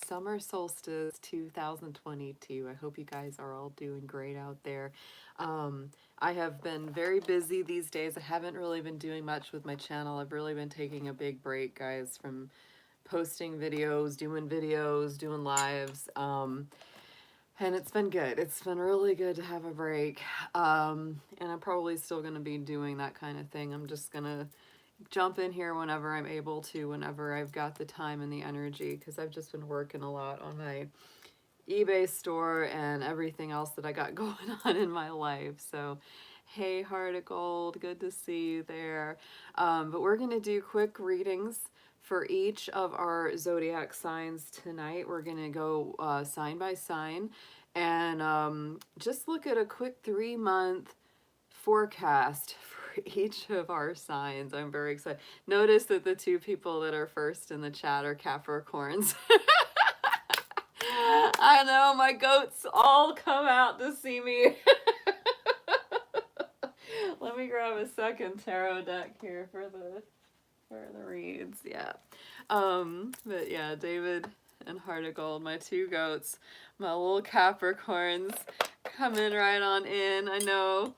summer solstice 2022. I hope you guys are all doing great out there. I have been very busy these days. I haven't really been doing much with my channel. I've really been taking a big break, guys, from posting videos, doing lives. And it's been good. It's been really good to have a break. And I'm probably still going to be doing that kind of thing. I'm just going to jump in here whenever I'm able to, whenever I've got the time and the energy, because I've just been working a lot on my eBay store and everything else that I got going on in my life. So, hey, Heart of Gold, good to see you there. But we're going to do quick readings for each of our zodiac signs tonight. We're going to go sign by sign and just look at a quick 3-month forecast for each of our signs. I'm very excited. Notice that the two people that are first in the chat are Capricorns. I know, my goats all come out to see me. Let me grab a second tarot deck here for the reads. Yeah. But yeah, David and Heart of Gold, my two goats, my little Capricorns coming right on in. I know.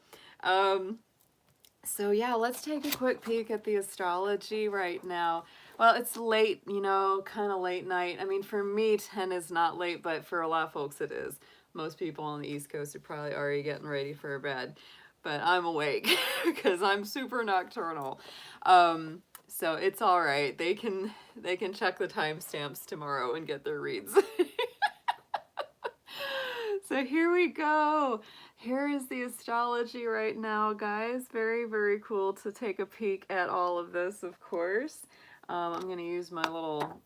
So yeah, let's take a quick peek at the astrology right now. Well, it's late, you know, kind of late night. I mean, for me, 10 is not late, but for a lot of folks it is. Most people on the East Coast are probably already getting ready for bed, but I'm awake because I'm super nocturnal. So it's all right. They can check the timestamps tomorrow and get their reads. So here we go. Here is the astrology right now, guys. Very, very cool to take a peek at all of this, of course. I'm going to use my little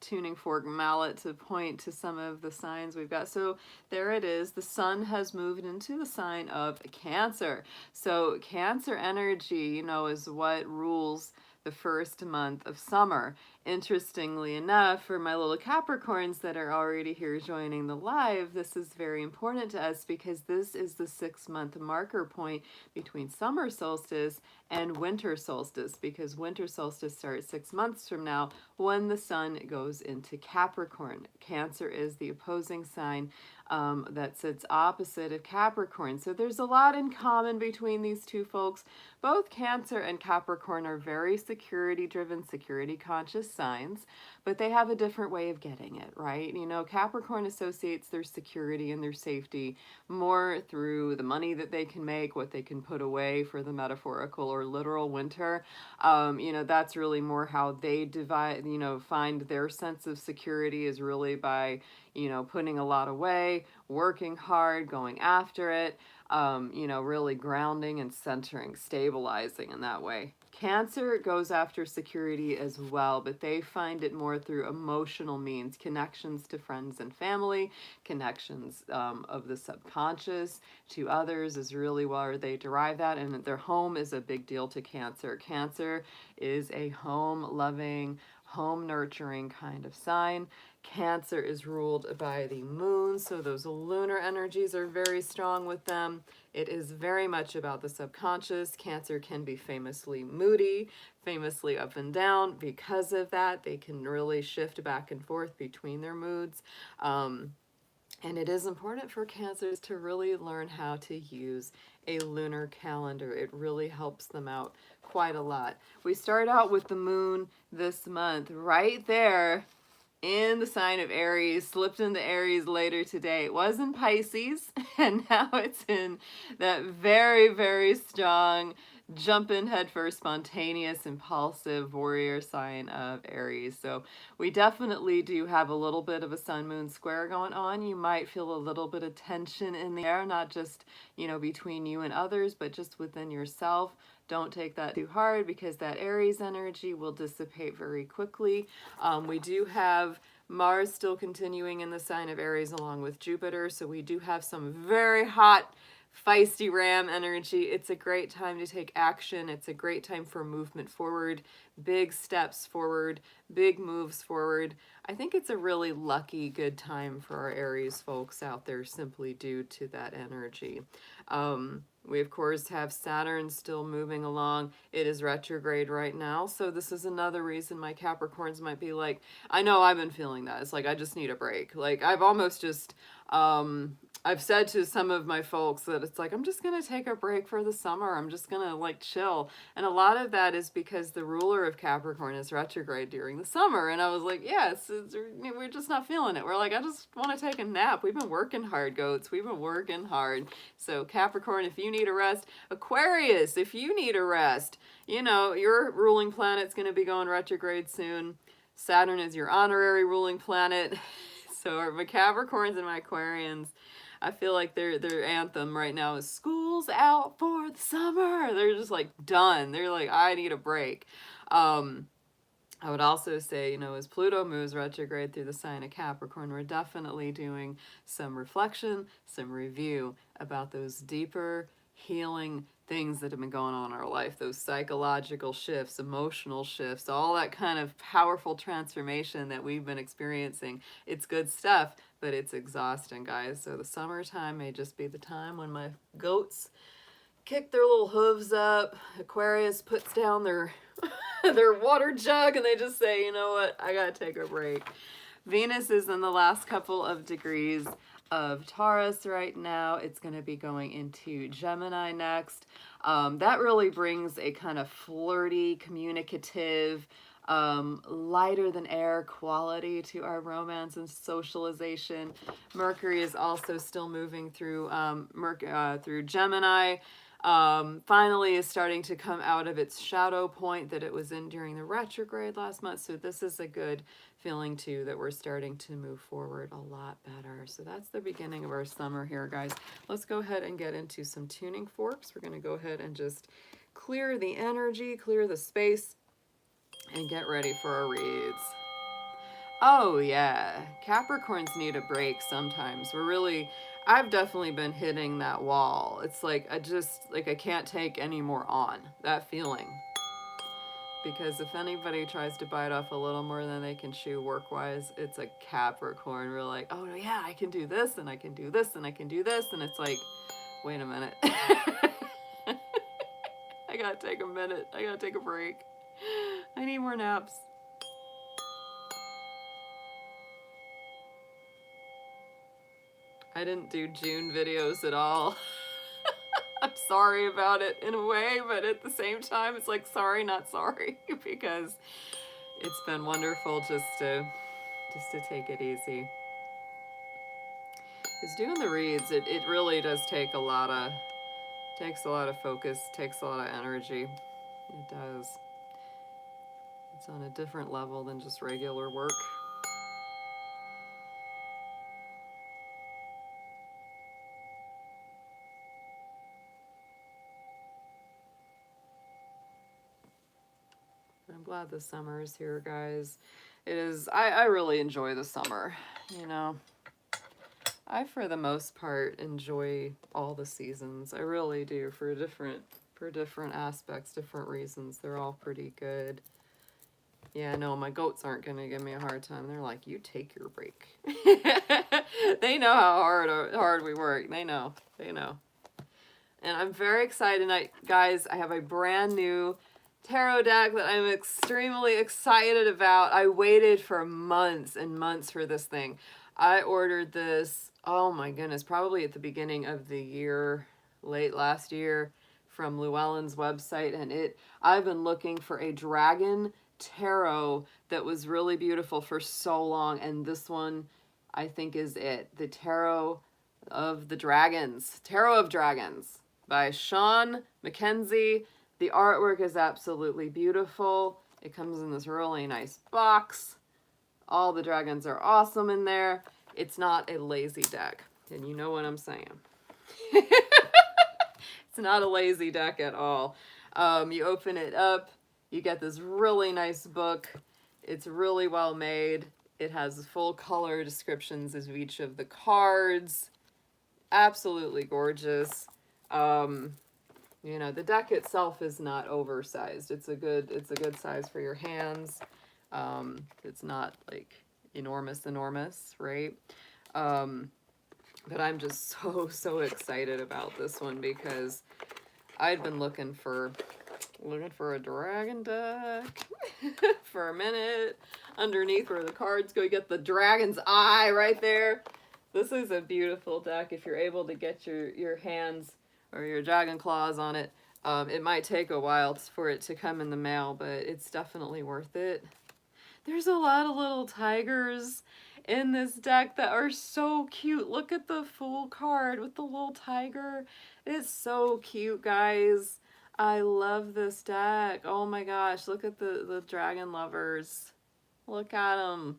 tuning fork mallet to point to some of the signs we've got. So there it is. The sun has moved into the sign of Cancer. So Cancer energy, you know, is what rules the first month of summer. Interestingly enough, for my little Capricorns that are already here joining the live, this is very important to us because this is the 6-month marker point between summer solstice and winter solstice, because winter solstice starts 6 months from now when the sun goes into Capricorn. Cancer is the opposing sign that sits opposite of Capricorn. So there's a lot in common between these two folks. Both Cancer and Capricorn are very security-driven, security-conscious signs, but they have a different way of getting it, right? You know, Capricorn associates their security and their safety more through the money that they can make, what they can put away for the metaphorical or literal winter. You know, that's really more how they divide, you know, find their sense of security is really by, you know, putting a lot away, working hard, going after it, you know, really grounding and centering, stabilizing in that way. Cancer goes after security as well, but they find it more through emotional means, connections to friends and family, connections of the subconscious to others is really where they derive that, and their home is a big deal to Cancer. Cancer is a home-loving, home-nurturing kind of sign. Cancer is ruled by the moon, so those lunar energies are very strong with them. It is very much about the subconscious. Cancer can be famously moody, famously up and down. Because of that, they can really shift back and forth between their moods. And it is important for Cancers to really learn how to use a lunar calendar. It really helps them out quite a lot. We start out with the moon this month right there in the sign of Aries, slipped into Aries later today. It was in Pisces, and now it's in that very, very strong, jump in headfirst, spontaneous, impulsive warrior sign of Aries. So we definitely do have a little bit of a sun-moon square going on. You might feel a little bit of tension in the air, not just, you know, between you and others, but just within yourself. Don't take that too hard because that Aries energy will dissipate very quickly. We do have Mars still continuing in the sign of Aries along with Jupiter, so we do have some very hot feisty ram energy. It's a great time to take action. It's a great time for movement forward, big steps forward, big moves forward. I think it's a really lucky, good time for our Aries folks out there simply due to that energy. We, of course, have Saturn still moving along. It is retrograde right now, so this is another reason my Capricorns might be like, I know I've been feeling that. It's like, I just need a break. Like, I've almost just... I've said to some of my folks that it's like, I'm just going to take a break for the summer. I'm just going to like chill. And a lot of that is because the ruler of Capricorn is retrograde during the summer. And I was like, yes, we're just not feeling it. We're like, I just want to take a nap. We've been working hard, goats. We've been working hard. So Capricorn, if you need a rest, Aquarius, if you need a rest, you know, your ruling planet's going to be going retrograde soon. Saturn is your honorary ruling planet. So my Capricorns and my Aquarians, I feel like their anthem right now is school's out for the summer. They're just like done. They're like, I need a break. I would also say, you know, as Pluto moves retrograde through the sign of Capricorn, we're definitely doing some reflection, some review about those deeper healing things that have been going on in our life, those psychological shifts, emotional shifts, all that kind of powerful transformation that we've been experiencing. It's good stuff, but it's exhausting, guys. So the summertime may just be the time when my goats kick their little hooves up. Aquarius puts down their their water jug and they just say, you know what, I gotta take a break. Venus is in the last couple of degrees of Taurus right now. It's going to be going into Gemini next. That really brings a kind of flirty, communicative, lighter than air quality to our romance and socialization. Mercury is also still moving through through Gemini. Finally is starting to come out of its shadow point that it was in during the retrograde last month. So this is a good feeling too that we're starting to move forward a lot better. So that's the beginning of our summer here, guys. Let's go ahead and get into some tuning forks. We're going to go ahead and just clear the energy, clear the space, and get ready for our reads. Oh yeah, Capricorns need a break sometimes. I've definitely been hitting that wall. It's like, I can't take any more on that feeling. Because if anybody tries to bite off a little more than they can chew work-wise, it's a Capricorn. We're like, oh yeah, I can do this, and I can do this, and I can do this. And it's like, wait a minute. I gotta take a minute. I gotta take a break. I need more naps. I didn't do June videos at all. I'm sorry about it in a way, but at the same time, it's like sorry, not sorry, because it's been wonderful just to take it easy. Because doing the reads, it really does take takes a lot of focus, takes a lot of energy. It does. It's on a different level than just regular work. I'm glad the summer is here, guys. It is, I really enjoy the summer, you know. I, for the most part, enjoy all the seasons. I really do, for different aspects, different reasons. They're all pretty good. Yeah, no, my goats aren't going to give me a hard time. They're like, you take your break. They know how hard we work. They know. They know. And I'm very excited tonight, guys. I have a brand new tarot deck that I'm extremely excited about. I waited for months and months for this thing. I ordered this, oh my goodness, probably at the beginning of the year, late last year, from Llewellyn's website. And I've been looking for a dragon tarot that was really beautiful for so long. And this one, I think, is it. The Tarot of the Dragons. Tarot of Dragons by Sean Mackenzie. The artwork is absolutely beautiful. It comes in this really nice box. All the dragons are awesome in there. It's not a lazy deck, and you know what I'm saying. It's not a lazy deck at all. You open it up, you get this really nice book. It's really well made. It has full color descriptions of each of the cards. Absolutely gorgeous. You know, the deck itself is not oversized. It's a good size for your hands. It's not like enormous, right? But I'm just so excited about this one because I'd been looking for a dragon deck for a minute. Underneath where the cards go, you get the dragon's eye right there. This is a beautiful deck if you're able to get your hands or your dragon claws on it. It might take a while for it to come in the mail, but it's definitely worth it. There's a lot of little tigers in this deck that are so cute. Look at the Fool card with the little tiger. It's so cute, guys. I love this deck. Oh my gosh, look at the dragon lovers. Look at them.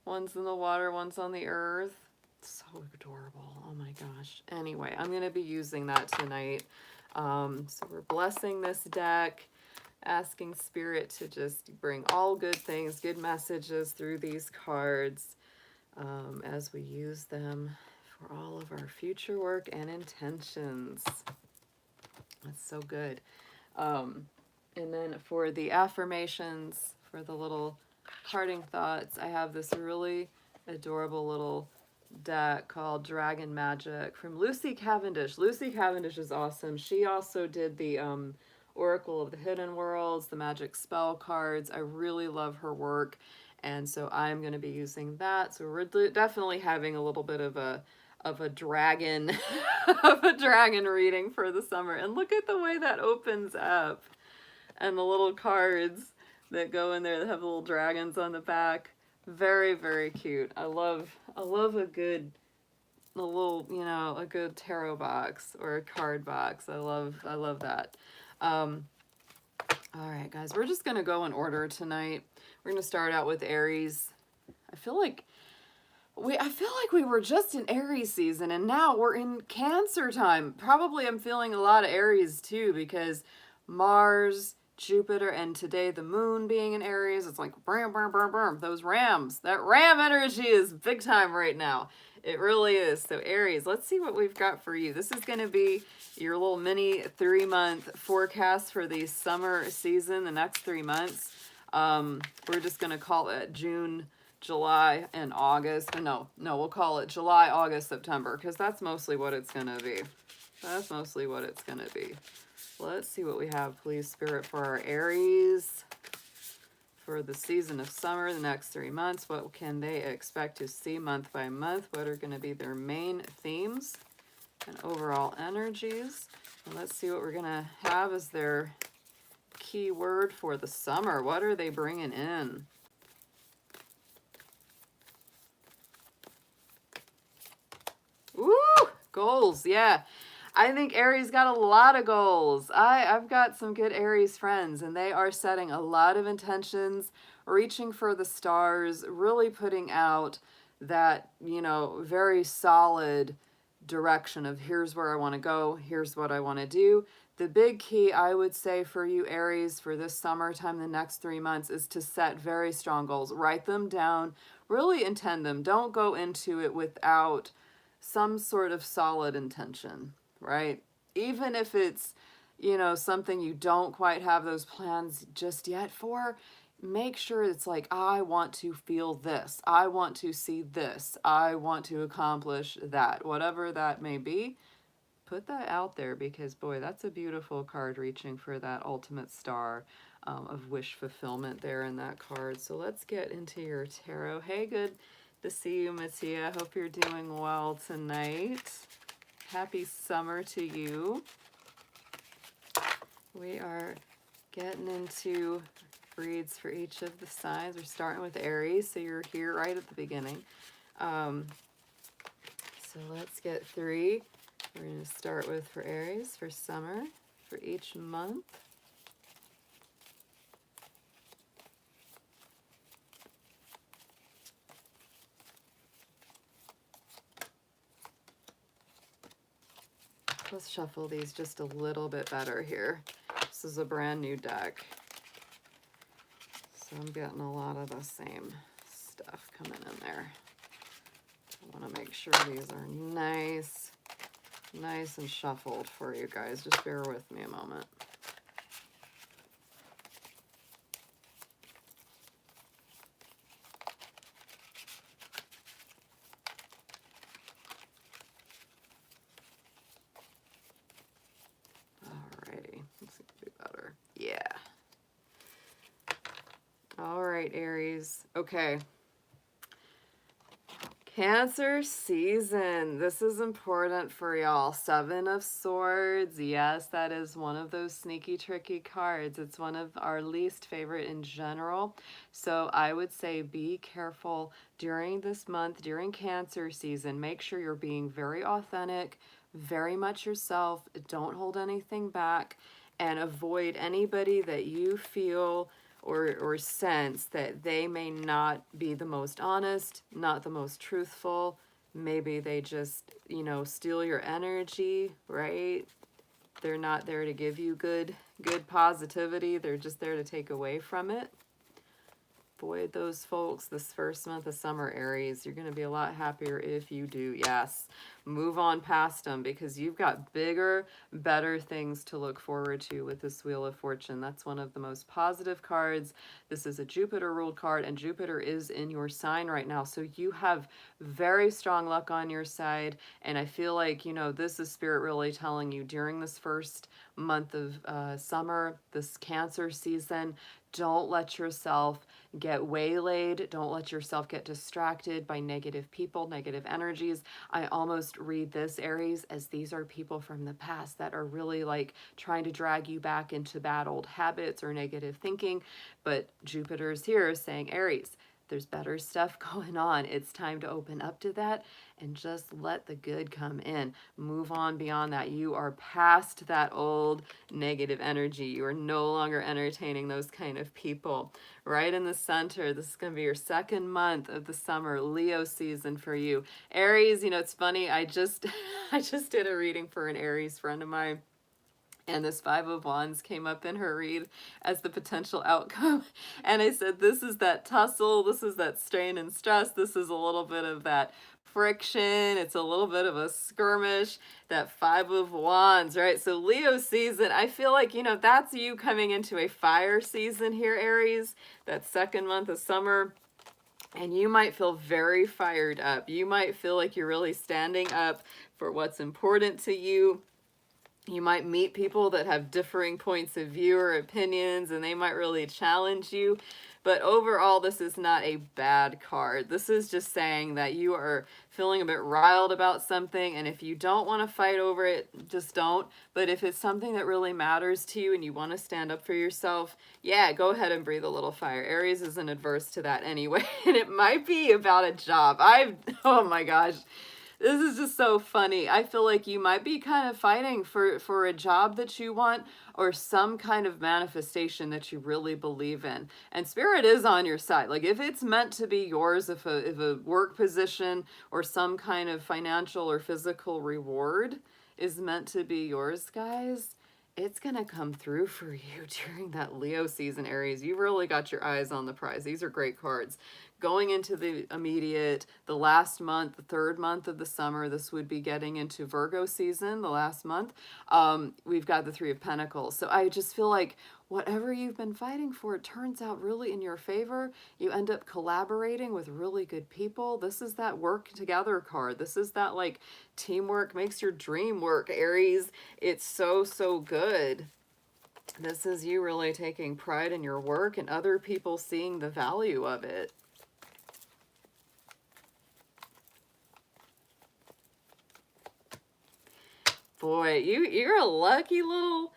One's in the water, one's on the earth. So adorable. Oh my gosh. Anyway, I'm going to be using that tonight. So we're blessing this deck, asking Spirit to just bring all good things, good messages through these cards as we use them for all of our future work and intentions. That's so good. And then for the affirmations, for the little parting thoughts, I have this really adorable little deck called Dragon Magic from Lucy Cavendish. Lucy Cavendish is awesome. She also did the Oracle of the Hidden Worlds, the magic spell cards. I really love her work, and so I'm going to be using that. So we're definitely having a little bit of a dragon of a dragon reading for the summer. And look at the way that opens up, and the little cards that go in there that have little dragons on the back. Very, very cute. I love a good a good tarot box or a card box. I love that. All right, guys, we're just gonna go in order tonight. We're gonna start out with Aries. I feel like we were just in Aries season and now we're in Cancer time. Probably I'm feeling a lot of Aries too because Mars, Jupiter, and today the moon being in Aries, it's like bam, bam, bam, bam. Those rams, that ram energy is big time right now. It really is. So Aries, let's see what we've got for you. This is going to be your little mini 3-month forecast for the summer season, the next 3 months. We're just going to call it June, July, and August. No, we'll call it July, August, September, because that's mostly what it's going to be. That's mostly what it's going to be. Let's see what we have, please, Spirit, for our Aries for the season of summer, the next 3 months. What can they expect to see month by month? What are going to be their main themes and overall energies? And let's see what we're going to have as their key word for the summer. What are they bringing in? Woo! Goals, yeah. I think Aries got a lot of goals. I've got some good Aries friends, and they are setting a lot of intentions, reaching for the stars, really putting out that, very solid direction of here's where I want to go, here's what I want to do. The big key, I would say, for you Aries for this summertime, the next 3 months, is to set very strong goals. Write them down, really intend them. Don't go into it without some sort of solid intention. Right? Even if it's, something you don't quite have those plans just yet for, make sure it's like, I want to feel this. I want to see this. I want to accomplish that. Whatever that may be, put that out there because, boy, that's a beautiful card reaching for that ultimate star of wish fulfillment there in that card. So let's get into your tarot. Hey, good to see you, Mattia. Hope you're doing well tonight. Happy summer to you. We are getting into reads for each of the signs. We're starting with Aries, so you're here right at the beginning. So let's get 3. We're going to start with for Aries for summer for each month. Let's shuffle these just a little bit better here. This is a brand new deck. So I'm getting a lot of the same stuff coming in there. I want to make sure these are nice nice and shuffled for you guys. Just bear with me a moment. Alrighty, this is gonna be better. Yeah. All right, Aries. Okay. Cancer season. This is important for y'all. Seven of Swords. Yes, that is one of those sneaky, tricky cards. It's one of our least favorite in general. So I would say be careful during this month, during Cancer season. Make sure you're being very authentic, very much yourself. Don't hold anything back, and avoid anybody that you feel or sense that they may not be the most honest, not the most truthful. Maybe they just, you know, steal your energy, right? They're not there to give you good positivity. They're just there to take away from it. Avoid those folks this first month of summer, Aries. You're going to be a lot happier if you do. Yes. Move on past them, because you've got bigger, better things to look forward to with this Wheel of Fortune. That's one of the most positive cards. This is a Jupiter ruled card, and Jupiter is in your sign right now. So you have very strong luck on your side. And I feel like, you know, this is Spirit really telling you during this first month of summer, this Cancer season, don't let yourself get waylaid. Don't let yourself get distracted by negative people, negative energies. I almost read this, Aries, as these are people from the past that are really like trying to drag you back into bad old habits or negative thinking. But Jupiter's here saying, Aries, there's better stuff going on. It's time to open up to that and just let the good come in. Move on beyond that. You are past that old negative energy. You are no longer entertaining those kind of people. Right in the center, this is going to be your second month of the summer, Leo season for you. Aries, you know, it's funny. I just did a reading for an Aries friend of mine, and this Five of Wands came up in her read as the potential outcome. And I said, this is that tussle. This is that strain and stress. This is a little bit of that friction. It's a little bit of a skirmish, that Five of Wands, right? So Leo season, I feel like, you know, that's you coming into a fire season here, Aries, that second month of summer. And you might feel very fired up. You might feel like you're really standing up for what's important to you. You might meet people that have differing points of view or opinions, and they might really challenge you. But overall, this is not a bad card. This is just saying that you are feeling a bit riled about something, and if you don't want to fight over it, just don't. But if it's something that really matters to you and you want to stand up for yourself, yeah, go ahead and breathe a little fire. Aries isn't adverse to that anyway, and it might be about a job. Oh my gosh. This is just so funny. I feel like you might be kind of fighting for a job that you want, or some kind of manifestation that you really believe in. And Spirit is on your side. Like if it's meant to be yours, if a work position or some kind of financial or physical reward is meant to be yours, guys, it's going to come through for you during that Leo season, Aries. You really got your eyes on the prize. These are great cards. Going into the immediate, the last month, the third month of the summer, this would be getting into Virgo season, the last month. We've got the Three of Pentacles. So I just feel like whatever you've been fighting for, it turns out really in your favor. You end up collaborating with really good people. This is that work together card. This is that like teamwork makes your dream work, Aries. It's so, so good. This is you really taking pride in your work and other people seeing the value of it. Boy, you're a lucky little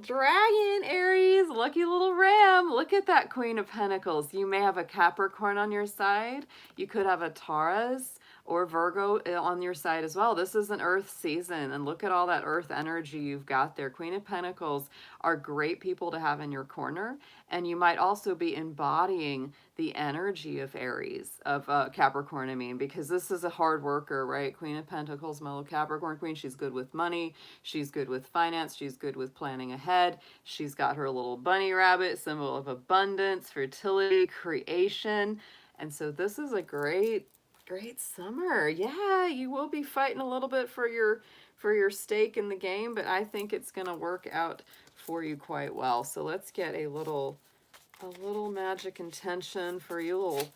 dragon, Aries. Lucky little ram. Look at that Queen of Pentacles. You may have a Capricorn on your side. You could have a Taurus or Virgo on your side as well. This is an earth season, and look at all that earth energy you've got there. Queen of Pentacles are great people to have in your corner, and you might also be embodying the energy of Aries, of Capricorn, I mean, because this is a hard worker, right? Queen of Pentacles, my little Capricorn queen. She's good with money. She's good with finance. She's good with planning ahead. She's got her little bunny rabbit, symbol of abundance, fertility, creation. And so this is a great Great summer. Yeah, you will be fighting a little bit for your stake in the game, but I think it's going to work out for you quite well. So let's get a little magic intention for you, a little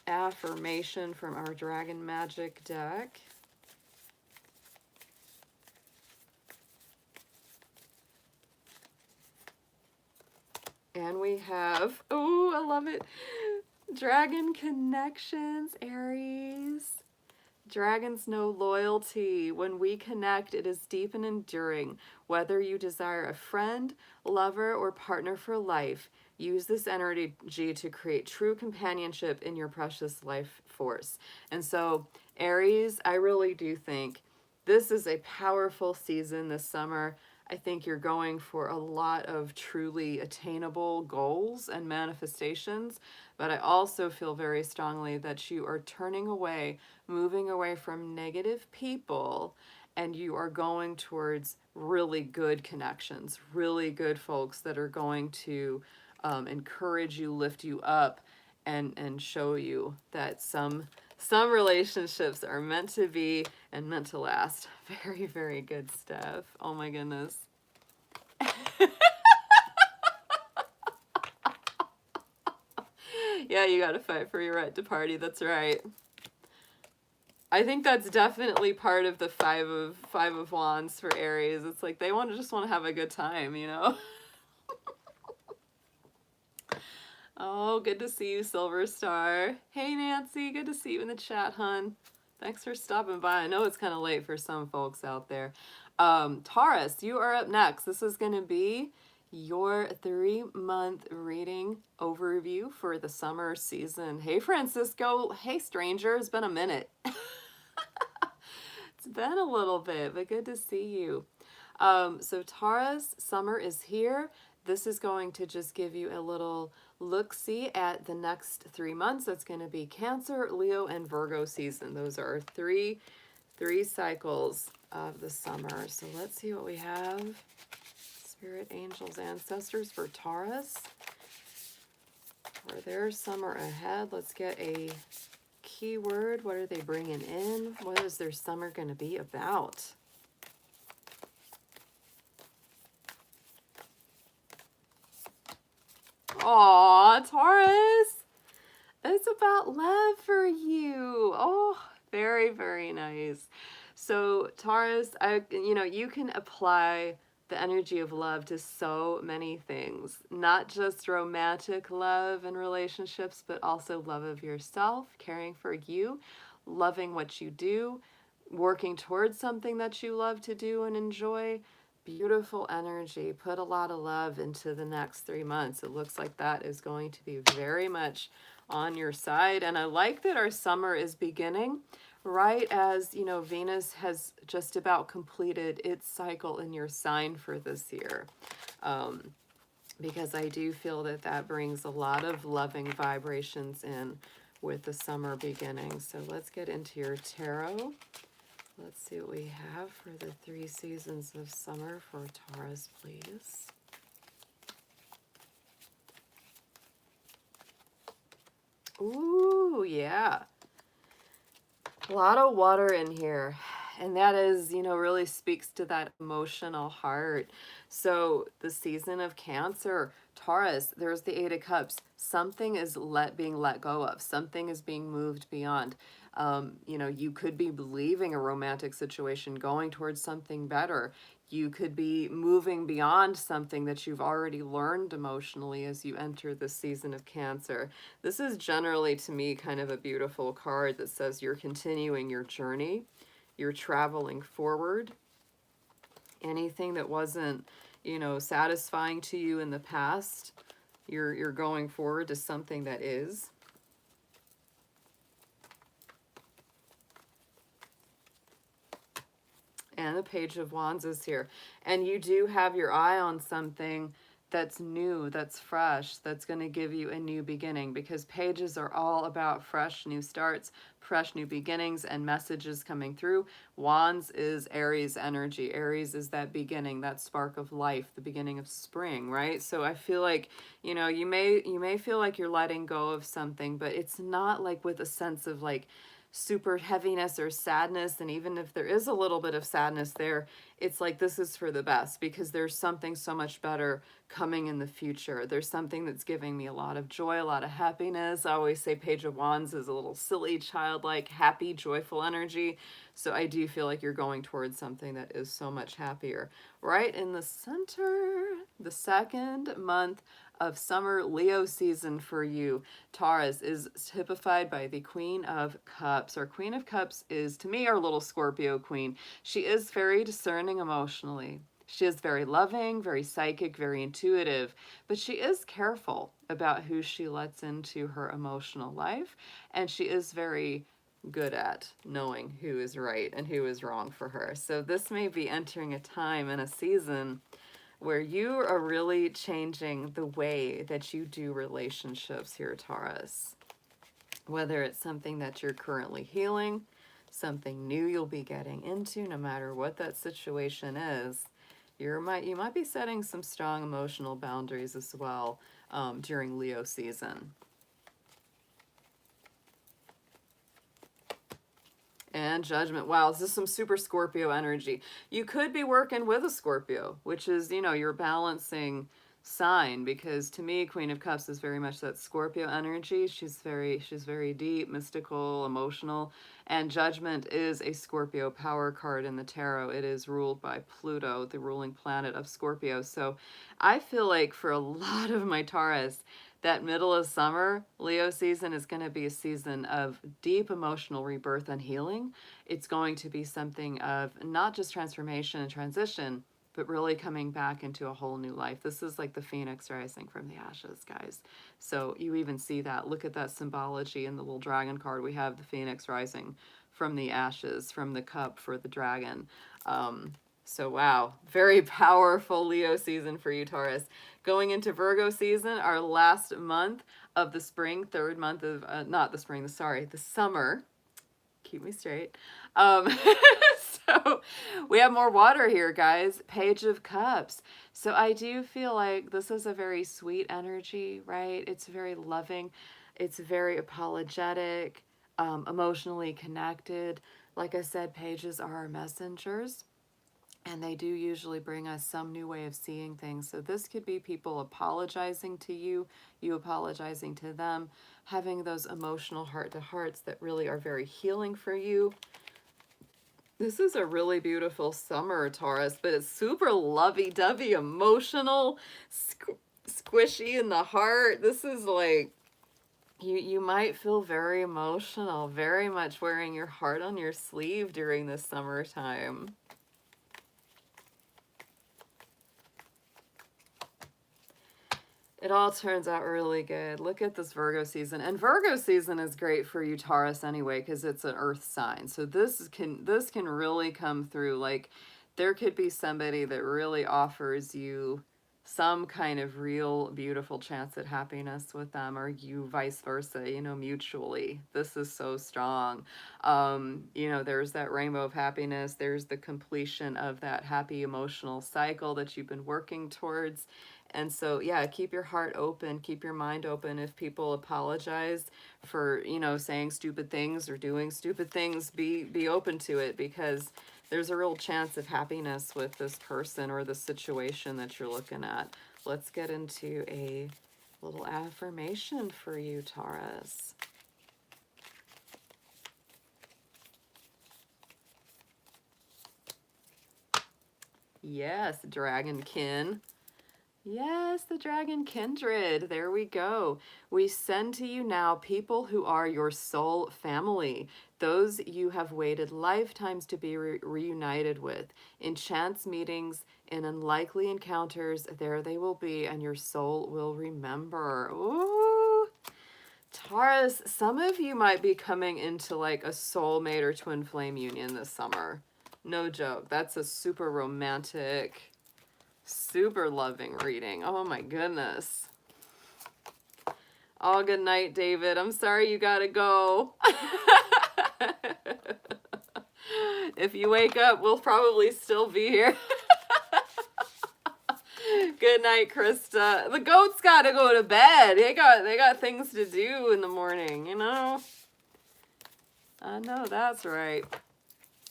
affirmation from our Dragon Magic deck. And we have, oh, I love it, Dragon Connections, Aries. Dragons know loyalty. When we connect, it is deep and enduring. Whether you desire a friend, lover, or partner for life, use this energy to create true companionship in your precious life force. And so, Aries, I really do think this is a powerful season this summer. I think you're going for a lot of truly attainable goals and manifestations, but I also feel very strongly that you are turning away, moving away from negative people, and you are going towards really good connections, really good folks that are going to encourage you, lift you up, and show you that some relationships are meant to be and meant to last. Very, very good stuff. Oh my goodness. Yeah, you gotta fight for your right to party. That's right. I think that's definitely part of the five of wands for Aries. It's like they just want to have a good time, you know. Oh, good to see you, Silver Star. Hey, Nancy, good to see you in the chat, hun. Thanks for stopping by. I know it's kind of late for some folks out there. Taurus, you are up next. This is going to be your 3-month reading overview for the summer season. Hey, Francisco. Hey, stranger. It's been a minute. It's been a little bit, but good to see you. So Taurus, summer is here. This is going to just give you a little look-see at the next 3 months. That's going to be Cancer, Leo, and Virgo season. Those are three cycles of the summer. So let's see what we have. Spirit, angels, ancestors for Taurus for their summer ahead. Let's get a keyword. What are they bringing in? What is their summer going to be about? Aw, Taurus, it's about love for you. Oh, very, very nice. So Taurus, you can apply the energy of love to so many things, not just romantic love and relationships, but also love of yourself, caring for you, loving what you do, working towards something that you love to do and enjoy. Beautiful energy. Put a lot of love into the next 3 months. It looks like that is going to be very much on your side. And I like that our summer is beginning right as, Venus has just about completed its cycle in your sign for this year. Because I do feel that that brings a lot of loving vibrations in with the summer beginning. So let's get into your tarot. Let's see what we have for the 3 seasons of summer for Taurus, please. Ooh, yeah. A lot of water in here. And that is, really speaks to that emotional heart. So the season of Cancer, Taurus, there's the 8 of Cups. Something is being let go of. Something is being moved beyond. You could be leaving a romantic situation, going towards something better. You could be moving beyond something that you've already learned emotionally as you enter the season of Cancer. This is generally, to me, kind of a beautiful card that says you're continuing your journey. You're traveling forward. Anything that wasn't, satisfying to you in the past, you're going forward to something that is. And the Page of Wands is here. And you do have your eye on something that's new, that's fresh, that's going to give you a new beginning, because pages are all about fresh new starts, fresh new beginnings, and messages coming through. Wands is Aries energy. Aries is that beginning, that spark of life, the beginning of spring, right? So I feel like, you may feel like you're letting go of something, but it's not like with a sense of like super heaviness or sadness. And even if there is a little bit of sadness there, it's like this is for the best, because there's something so much better coming in the future. There's something that's giving me a lot of joy, a lot of happiness. I always say Page of Wands is a little silly, childlike, happy, joyful energy. So I do feel like you're going towards something that is so much happier. Right in the center, the second month of summer Leo season for you, Taurus, is typified by the Queen of Cups. Our Queen of Cups is, to me, our little Scorpio queen. She is very discerning emotionally. She is very loving, very psychic, very intuitive, but she is careful about who she lets into her emotional life, and she is very good at knowing who is right and who is wrong for her. So this may be entering a time and a season where you are really changing the way that you do relationships here, Taurus. Whether it's something that you're currently healing, something new you'll be getting into, no matter what that situation is, you might be setting some strong emotional boundaries as well during Leo season. And Judgment. Wow, this is some super Scorpio energy. You could be working with a Scorpio, which is, you know, your balancing sign, because to me, Queen of Cups is very much that Scorpio energy. She's very deep, mystical, emotional. And Judgment is a Scorpio power card in the tarot. It is ruled by Pluto, the ruling planet of Scorpio. So I feel like for a lot of my Taurus, that middle of summer, Leo season, is going to be a season of deep emotional rebirth and healing. It's going to be something of not just transformation and transition, but really coming back into a whole new life. This is like the phoenix rising from the ashes, guys. So you even see that. Look at that symbology in the little dragon card. We have the phoenix rising from the ashes, from the cup for the dragon. So wow, very powerful Leo season for you, Taurus. Going into Virgo season, our last month of the spring, third month of, not the spring, the summer. Keep me straight. So we have more water here, guys. Page of Cups. So I do feel like this is a very sweet energy, right? It's very loving. It's very apologetic, emotionally connected. Like I said, pages are our messengers, and they do usually bring us some new way of seeing things. So this could be people apologizing to you, you apologizing to them, having those emotional heart-to-hearts that really are very healing for you. This is a really beautiful summer, Taurus, but it's super lovey-dovey, emotional, squishy in the heart. This is like, you might feel very emotional, very much wearing your heart on your sleeve during this summertime. It all turns out really good. Look at this Virgo season. And Virgo season is great for you, Taurus, anyway, because it's an earth sign. So this can really come through. Like, there could be somebody that really offers you some kind of real beautiful chance at happiness with them, or you vice versa, you know, mutually. This is so strong. You know, there's that rainbow of happiness. There's the completion of that happy emotional cycle that you've been working towards. And so, yeah, keep your heart open, keep your mind open. If people apologize for, you know, saying stupid things or doing stupid things, be open to it, because there's a real chance of happiness with this person or the situation that you're looking at. Let's get into a little affirmation for you, Taurus. Yes, Dragonkin. Yes, the Dragon Kindred. There we go. We send to you now people who are your soul family, those you have waited lifetimes to be reunited with. In chance meetings, in unlikely encounters, there they will be, and your soul will remember. Ooh. Taurus, some of you might be coming into like a soulmate or twin flame union this summer. No joke. That's a super romantic, super loving reading. Oh my goodness. Oh, good night, David. I'm sorry you gotta go. If you wake up, we'll probably still be here. Good night, Krista. The goats gotta go to bed. They got things to do in the morning, you know? I know that's right.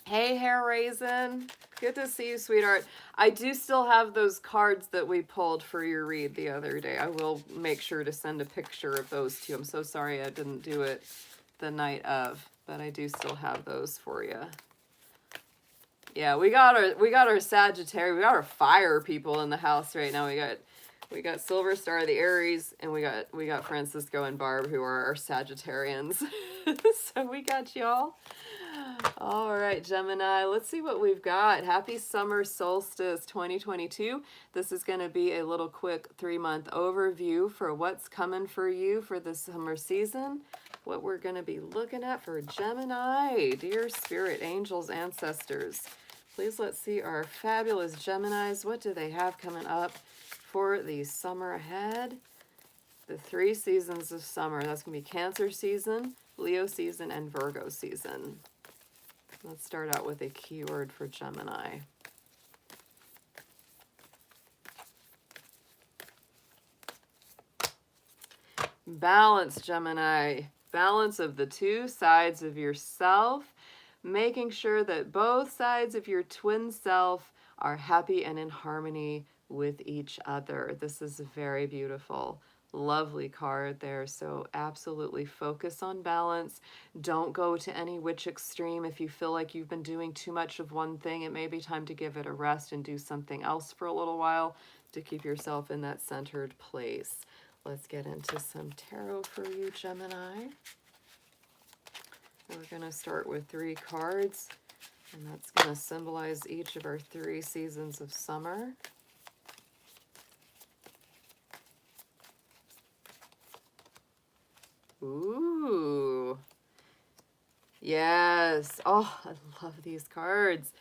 Hey, Hair Raisin. Good to see you, sweetheart. I do still have those cards that we pulled for your read the other day. I will make sure to send a picture of those to you. I'm so sorry I didn't do it the night of, but I do still have those for you. Yeah, we got our Sagittarius, we got our fire people in the house right now. We got Silver Star, the Aries, and we got Francisco and Barb, who are our Sagittarians. So we got y'all. All right, Gemini, let's see what we've got. Happy summer solstice 2022. This is going to be a little quick 3-month overview for what's coming for you for the summer season. What we're going to be looking at for Gemini. Dear spirit, angels, ancestors, please let's see our fabulous Geminis. What do they have coming up for the summer ahead? The 3 seasons of summer. That's going to be Cancer season, Leo season, and Virgo season. Let's start out with a keyword for Gemini. Balance, Gemini. Balance of the 2 sides of yourself, making sure that both sides of your twin self are happy and in harmony with each other. This is very beautiful. Lovely card there. So absolutely focus on balance. Don't go to any which extreme. If you feel like you've been doing too much of one thing, it may be time to give it a rest and do something else for a little while to keep yourself in that centered place. Let's get into some tarot for you, Gemini. We're going to start with 3 cards, and that's going to symbolize each of our 3 seasons of summer. Ooh. Yes. Oh, I love these cards.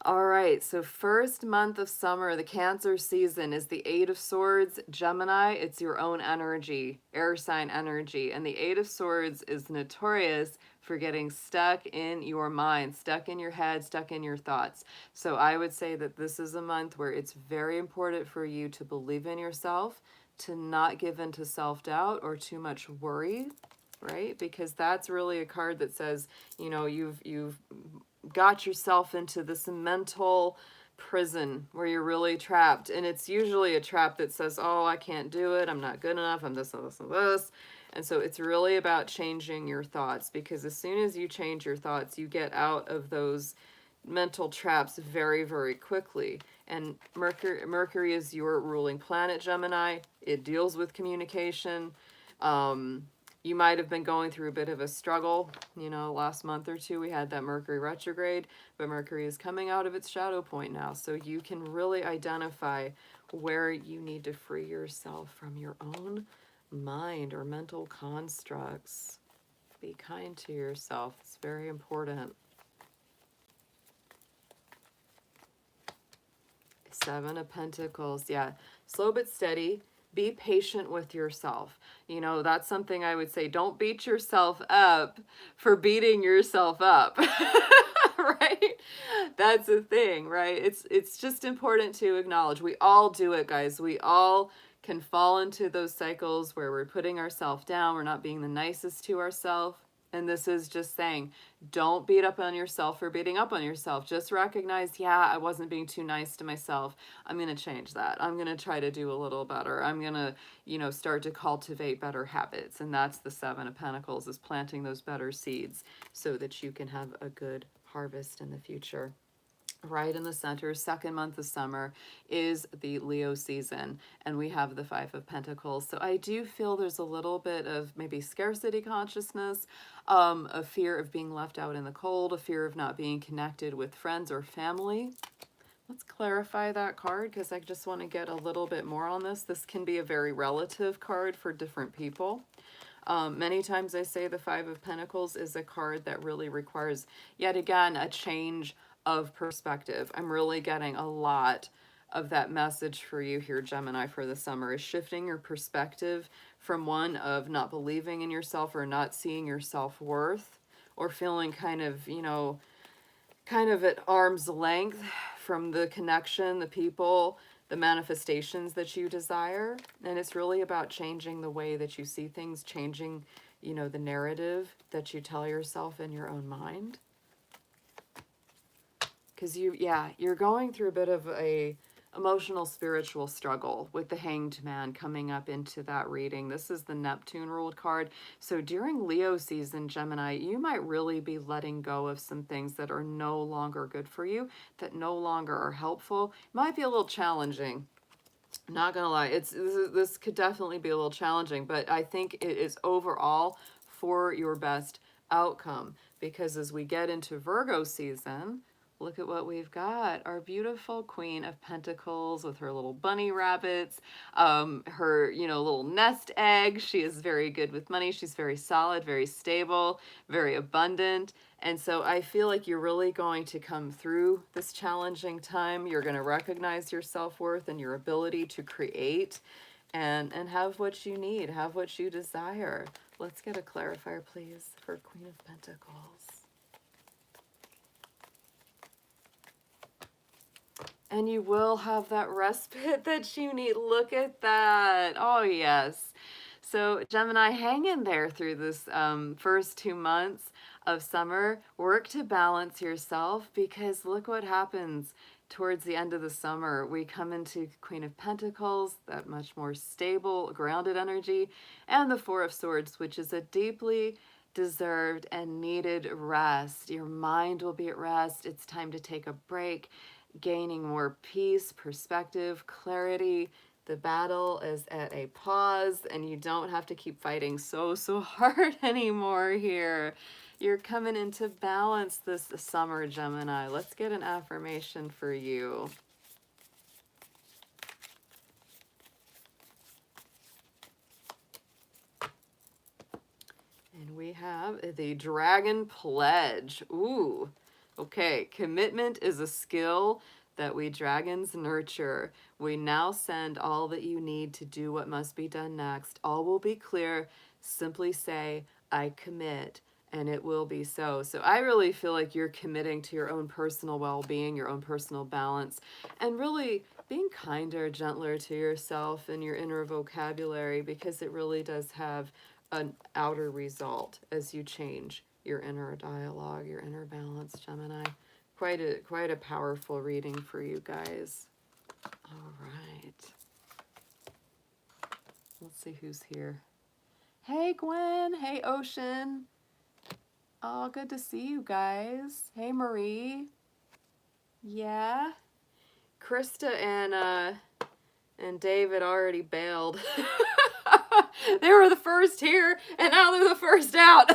All right, so first month of summer, the Cancer season, is the 8 of Swords. Gemini, it's your own energy, air sign energy. And the 8 of Swords is notorious for getting stuck in your mind, stuck in your head, stuck in your thoughts. So I would say that this is a month where it's very important for you to believe in yourself, to not give in to self-doubt or too much worry, right? Because that's really a card that says, you know, you've got yourself into this mental prison where you're really trapped. And it's usually a trap that says, oh, I can't do it, I'm not good enough, I'm this and this and this. And so it's really about changing your thoughts, because as soon as you change your thoughts, you get out of those mental traps very, very quickly. And Mercury is your ruling planet, Gemini. It deals with communication. You might have been going through a bit of a struggle. You know, last month or 2 we had that Mercury retrograde, but Mercury is coming out of its shadow point now. So you can really identify where you need to free yourself from your own mind or mental constructs. Be kind to yourself. It's very important. 7 of Pentacles. Yeah, slow but steady. Be patient with yourself. You know, that's something I would say. Don't beat yourself up for beating yourself up. Right? That's a thing, right? It's just important to acknowledge. We all do it, guys. We all can fall into those cycles where we're putting ourselves down. We're not being the nicest to ourselves. And this is just saying, don't beat up on yourself for beating up on yourself. Just recognize, yeah, I wasn't being too nice to myself. I'm going to change that. I'm going to try to do a little better. I'm going to, you know, start to cultivate better habits. And that's the 7 of Pentacles, is planting those better seeds so that you can have a good harvest in the future. Right in the center, 2nd month of summer, is the Leo season, and we have the 5 of Pentacles. So I do feel there's a little bit of maybe scarcity consciousness, a fear of being left out in the cold, a fear of not being connected with friends or family. Let's clarify that card, because I just want to get a little bit more on this. This can be a very relative card for different people. Many times I say the 5 of Pentacles is a card that really requires, yet again, a change of perspective. I'm really getting a lot of that message for you here, Gemini, for the summer, is shifting your perspective from one of not believing in yourself or not seeing your self-worth, or feeling kind of, you know, kind of at arm's length from the connection, the people, the manifestations that you desire. And it's really about changing the way that you see things, changing you know, the narrative that you tell yourself in your own mind. Because you're going through a bit of a emotional spiritual struggle with the Hanged Man coming up into that reading. This is the Neptune ruled card. So during Leo season, Gemini, you might really be letting go of some things that are no longer good for you, that no longer are helpful. Might be a little challenging. Not gonna lie, this could definitely be a little challenging, but I think it is overall for your best outcome, because as we get into Virgo season, look at what we've got. Our beautiful Queen of Pentacles with her little bunny rabbits, her, you know, little nest egg. She is very good with money. She's very solid, very stable, very abundant. And so I feel like you're really going to come through this challenging time. You're going to recognize your self-worth and your ability to create and have what you need, have what you desire. Let's get a clarifier, please, for Queen of Pentacles. And you will have that respite that you need. Look at that. Oh, yes. So Gemini, hang in there through this first 2 months of summer. Work to balance yourself, because look what happens towards the end of the summer. We come into Queen of Pentacles, that much more stable, grounded energy, and the Four of Swords, which is a deeply deserved and needed rest. Your mind will be at rest. It's time to take a break, gaining more peace, perspective, clarity. The battle is at a pause, and you don't have to keep fighting so hard anymore here. You're coming into balance this summer, Gemini. Let's get an affirmation for you. And we have the Dragon Pledge. Ooh. Okay, commitment is a skill that we dragons nurture. We now send all that you need to do what must be done next. All will be clear. Simply say, I commit, and it will be so. So I really feel like you're committing to your own personal well-being, your own personal balance, and really being kinder, gentler to yourself and your inner vocabulary, because it really does have an outer result as you change your inner dialogue, your inner balance, Gemini. Quite a powerful reading for you guys. All right. Let's see who's here. Hey, Gwen. Hey, Ocean. Oh, good to see you guys. Hey, Marie. Yeah. Krista and David already bailed. They were the first here, and now they're the first out.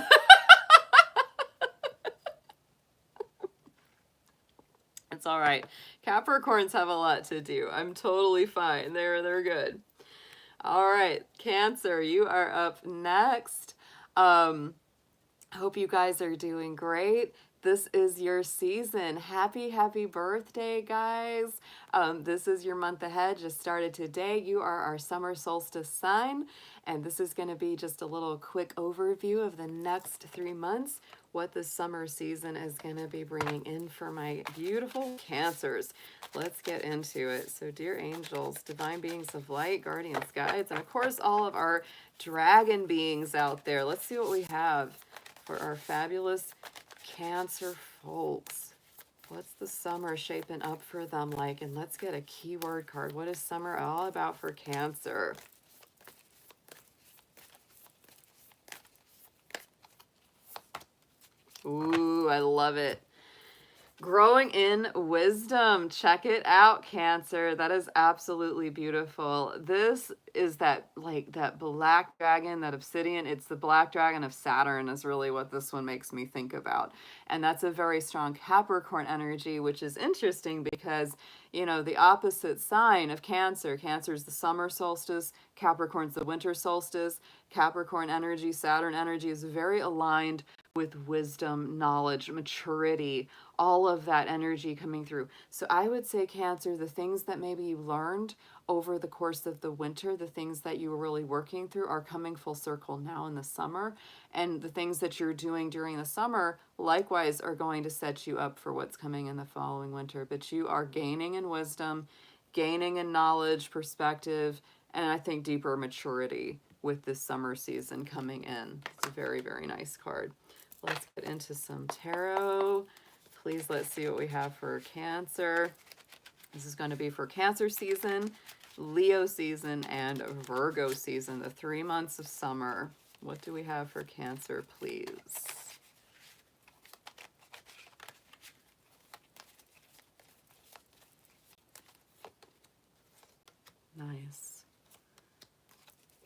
It's all right. Capricorns have a lot to do. I'm totally fine. They're good. All right, Cancer, you are up next. Hope you guys are doing great. This is your season. Happy birthday, guys. This is your month ahead. Just started today. You are our summer solstice sign. And this is going to be just a little quick overview of the next 3 months, what the summer season is going to be bringing in for my beautiful Cancers. Let's get into it. So dear angels, divine beings of light, guardians, guides, and of course all of our dragon beings out there. Let's see what we have for our fabulous Cancer folks. What's the summer shaping up for them like? And let's get a keyword card. What is summer all about for Cancer? Ooh, I love it. Growing in wisdom. Check it out, Cancer. That is absolutely beautiful. This is that black dragon, that obsidian. It's the black dragon of Saturn is really what this one makes me think about. And that's a very strong Capricorn energy, which is interesting because, you know, the opposite sign of Cancer. Cancer is the summer solstice. Capricorn's the winter solstice. Capricorn energy, Saturn energy is very aligned with wisdom, knowledge, maturity, all of that energy coming through. So I would say, Cancer, the things that maybe you learned over the course of the winter, the things that you were really working through are coming full circle now in the summer. And the things that you're doing during the summer, likewise, are going to set you up for what's coming in the following winter. But you are gaining in wisdom, gaining in knowledge, perspective, and I think deeper maturity with this summer season coming in. It's a very, very nice card. Let's get into some tarot. Please, let's see what we have for Cancer. This is going to be for Cancer season, Leo season, and Virgo season, the 3 months of summer. What do we have for Cancer, please? Nice.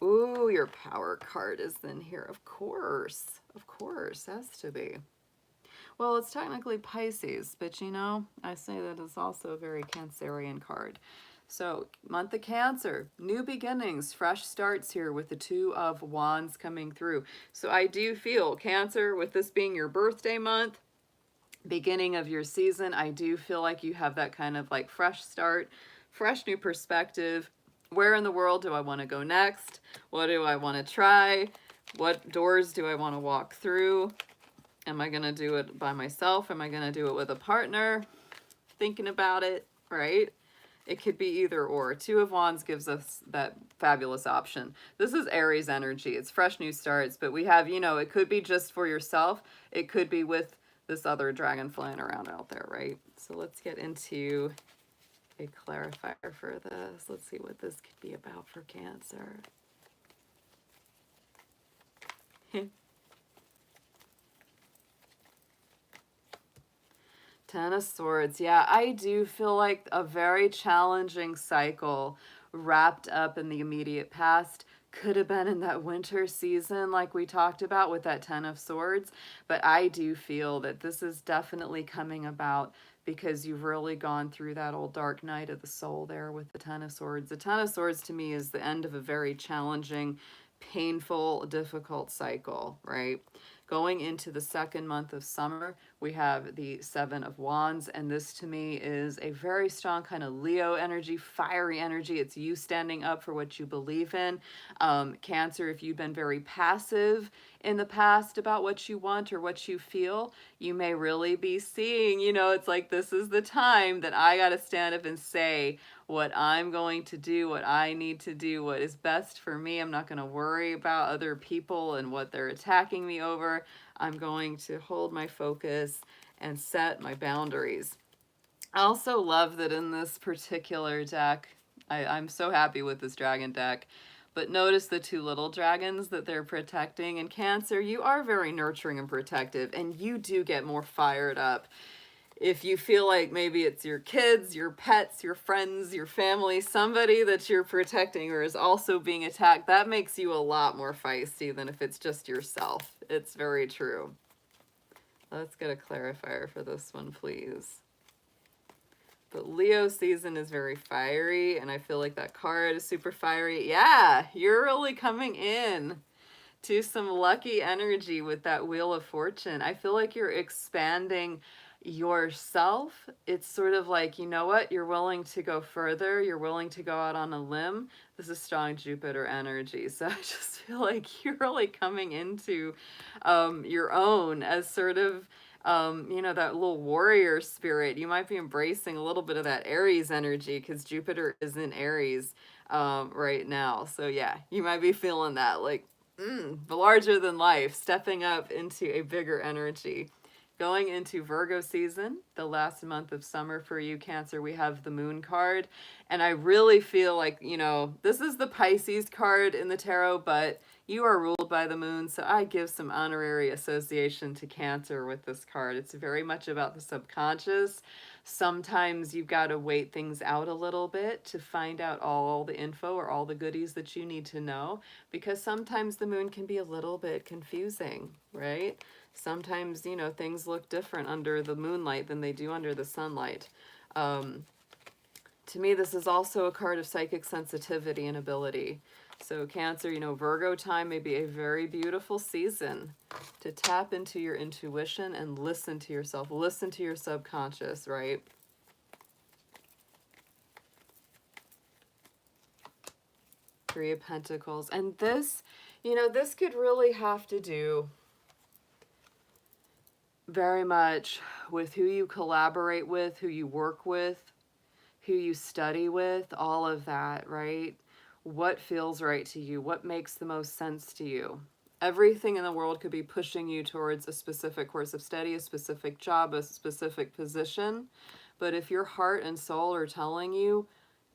Ooh, your power card is in here. Of course, has to be. Well, it's technically Pisces, but you know, I say that it's also a very Cancerian card. So, month of Cancer, new beginnings, fresh starts here with the Two of Wands coming through. So I do feel Cancer, with this being your birthday month, beginning of your season, I do feel like you have that kind of like fresh start, fresh new perspective. Where in the world do I want to go next? What do I want to try? What doors do I want to walk through? Am I going to do it by myself? Am I going to do it with a partner? Thinking about it, right? It could be either or. Two of Wands gives us that fabulous option. This is Aries energy. It's fresh new starts, but we have, you know, it could be just for yourself. It could be with this other dragon flying around out there, right? So let's get into a clarifier for this. Let's see what this could be about for Cancer. Ten of Swords. Yeah, I do feel like a very challenging cycle wrapped up in the immediate past. Could have been in that winter season like we talked about with that Ten of Swords. But I do feel that this is definitely coming about because you've really gone through that old dark night of the soul there with the Ten of Swords. The Ten of Swords to me is the end of a very challenging, painful, difficult cycle, right? Going into the second month of summer, we have the Seven of Wands, and this to me is a very strong kind of Leo energy, fiery energy. It's you standing up for what you believe in. Cancer, if you've been very passive in the past about what you want or what you feel, you may really be seeing, you know, it's like this is the time that I got to stand up and say what I'm going to do, what I need to do, what is best for me. I'm not going to worry about other people and what they're attacking me over. I'm going to hold my focus and set my boundaries. I also love that in this particular deck, I'm so happy with this dragon deck, but notice the two little dragons that they're protecting. In Cancer, you are very nurturing and protective, and you do get more fired up if you feel like maybe it's your kids, your pets, your friends, your family, somebody that you're protecting or is also being attacked. That makes you a lot more feisty than if it's just yourself. It's very true. Let's get a clarifier for this one, please. But Leo season is very fiery, and I feel like that card is super fiery. Yeah, you're really coming in to some lucky energy with that Wheel of Fortune. I feel like you're expanding yourself. It's sort of like, you know what, you're willing to go further, you're willing to go out on a limb. This is strong Jupiter energy, so I just feel like you're really coming into your own as sort of you know, that little warrior spirit. You might be embracing a little bit of that Aries energy because Jupiter is in Aries right now. So yeah, you might be feeling that, like larger than life, stepping up into a bigger energy. Going into Virgo season, the last month of summer for you, Cancer, we have the Moon card. And I really feel like, you know, this is the Pisces card in the tarot, but you are ruled by the Moon. So I give some honorary association to Cancer with this card. It's very much about the subconscious. Sometimes you've got to wait things out a little bit to find out all the info or all the goodies that you need to know, because sometimes the Moon can be a little bit confusing, right? Sometimes, you know, things look different under the moonlight than they do under the sunlight. To me, this is also a card of psychic sensitivity and ability. So Cancer, you know, Virgo time may be a very beautiful season to tap into your intuition and listen to yourself, listen to your subconscious, right? Three of Pentacles. And this, you know, this could really have to do very much with who you collaborate with, who you work with, who you study with, all of that, right? what feels right to you, what makes the most sense to you. Everything in the world could be pushing you towards a specific course of study, a specific job, a specific position. But if your heart and soul are telling you,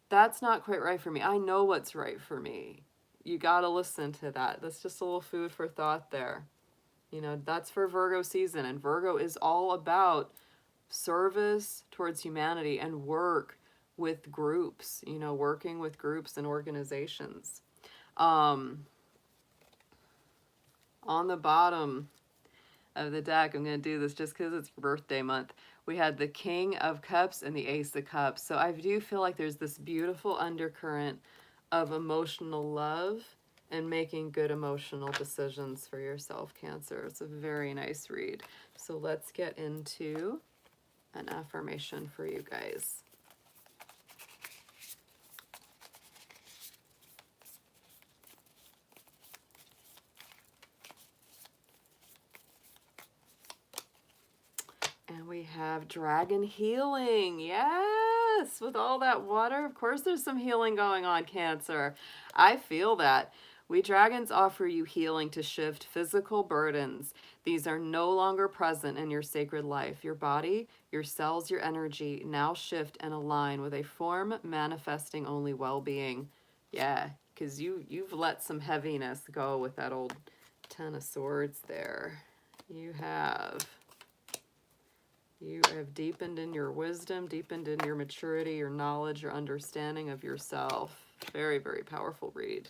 that's not quite right for me, I know what's right for me, you got to listen to that. That's just a little food for thought there. You know, that's for Virgo season. And Virgo is all about service towards humanity and work with groups, you know, working with groups and organizations. On the bottom of the deck, I'm going to do this just because it's your birthday month. We had the King of Cups and the Ace of Cups. So I do feel like there's this beautiful undercurrent of emotional love and making good emotional decisions for yourself, Cancer. It's a very nice read. So let's get into an affirmation for you guys. And we have dragon healing. Yes, with all that water, of course there's some healing going on, Cancer. I feel that. We dragons offer you healing to shift physical burdens. These are no longer present in your sacred life. Your body, your cells, your energy now shift and align with a form manifesting only well-being. Yeah, because you've let some heaviness go with that old Ten of Swords there. You have deepened in your wisdom, deepened in your maturity, your knowledge, your understanding of yourself. Very, very powerful read.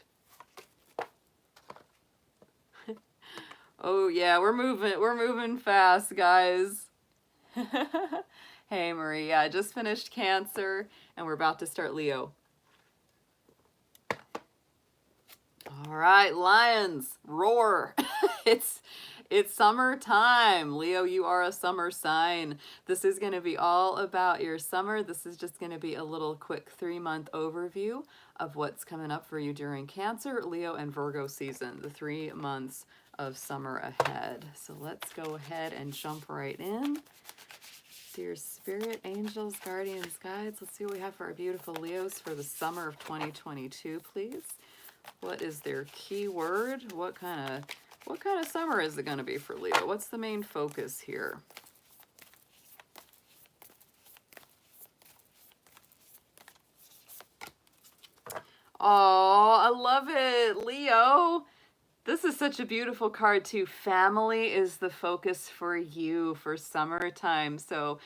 Oh yeah, we're moving fast, guys. Hey Marie, yeah, I just finished Cancer and we're about to start Leo. All right, Lions, roar. It's summertime. Leo, you are a summer sign. This is going to be all about your summer. This is just going to be a little quick 3-month overview of what's coming up for you during Cancer, Leo, and Virgo season, the 3 months of summer ahead. So let's go ahead and jump right in. Dear Spirit, Angels, Guardians, Guides, let's see what we have for our beautiful Leos for the summer of 2022, please. What is their key word? What kind of summer is it going to be for Leo? What's the main focus here? Oh, I love it, Leo. This is such a beautiful card too. Family is the focus for you for summertime. So,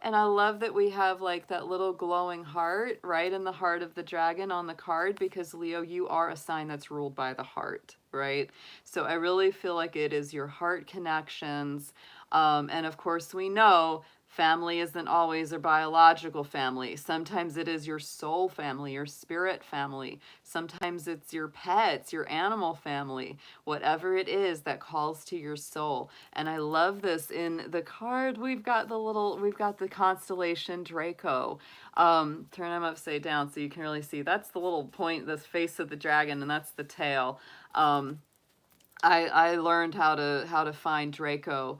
and I love that we have like that little glowing heart right in the heart of the dragon on the card, because Leo, you are a sign that's ruled by the heart, right? So I really feel like it is your heart connections. And of course we know family isn't always a biological family. Sometimes it is your soul family, your spirit family. Sometimes it's your pets, your animal family, whatever it is that calls to your soul. And I love this. In the card, we've got the constellation Draco. Turn them upside down so you can really see. That's the little point, the face of the dragon, and that's the tail. I learned how to find Draco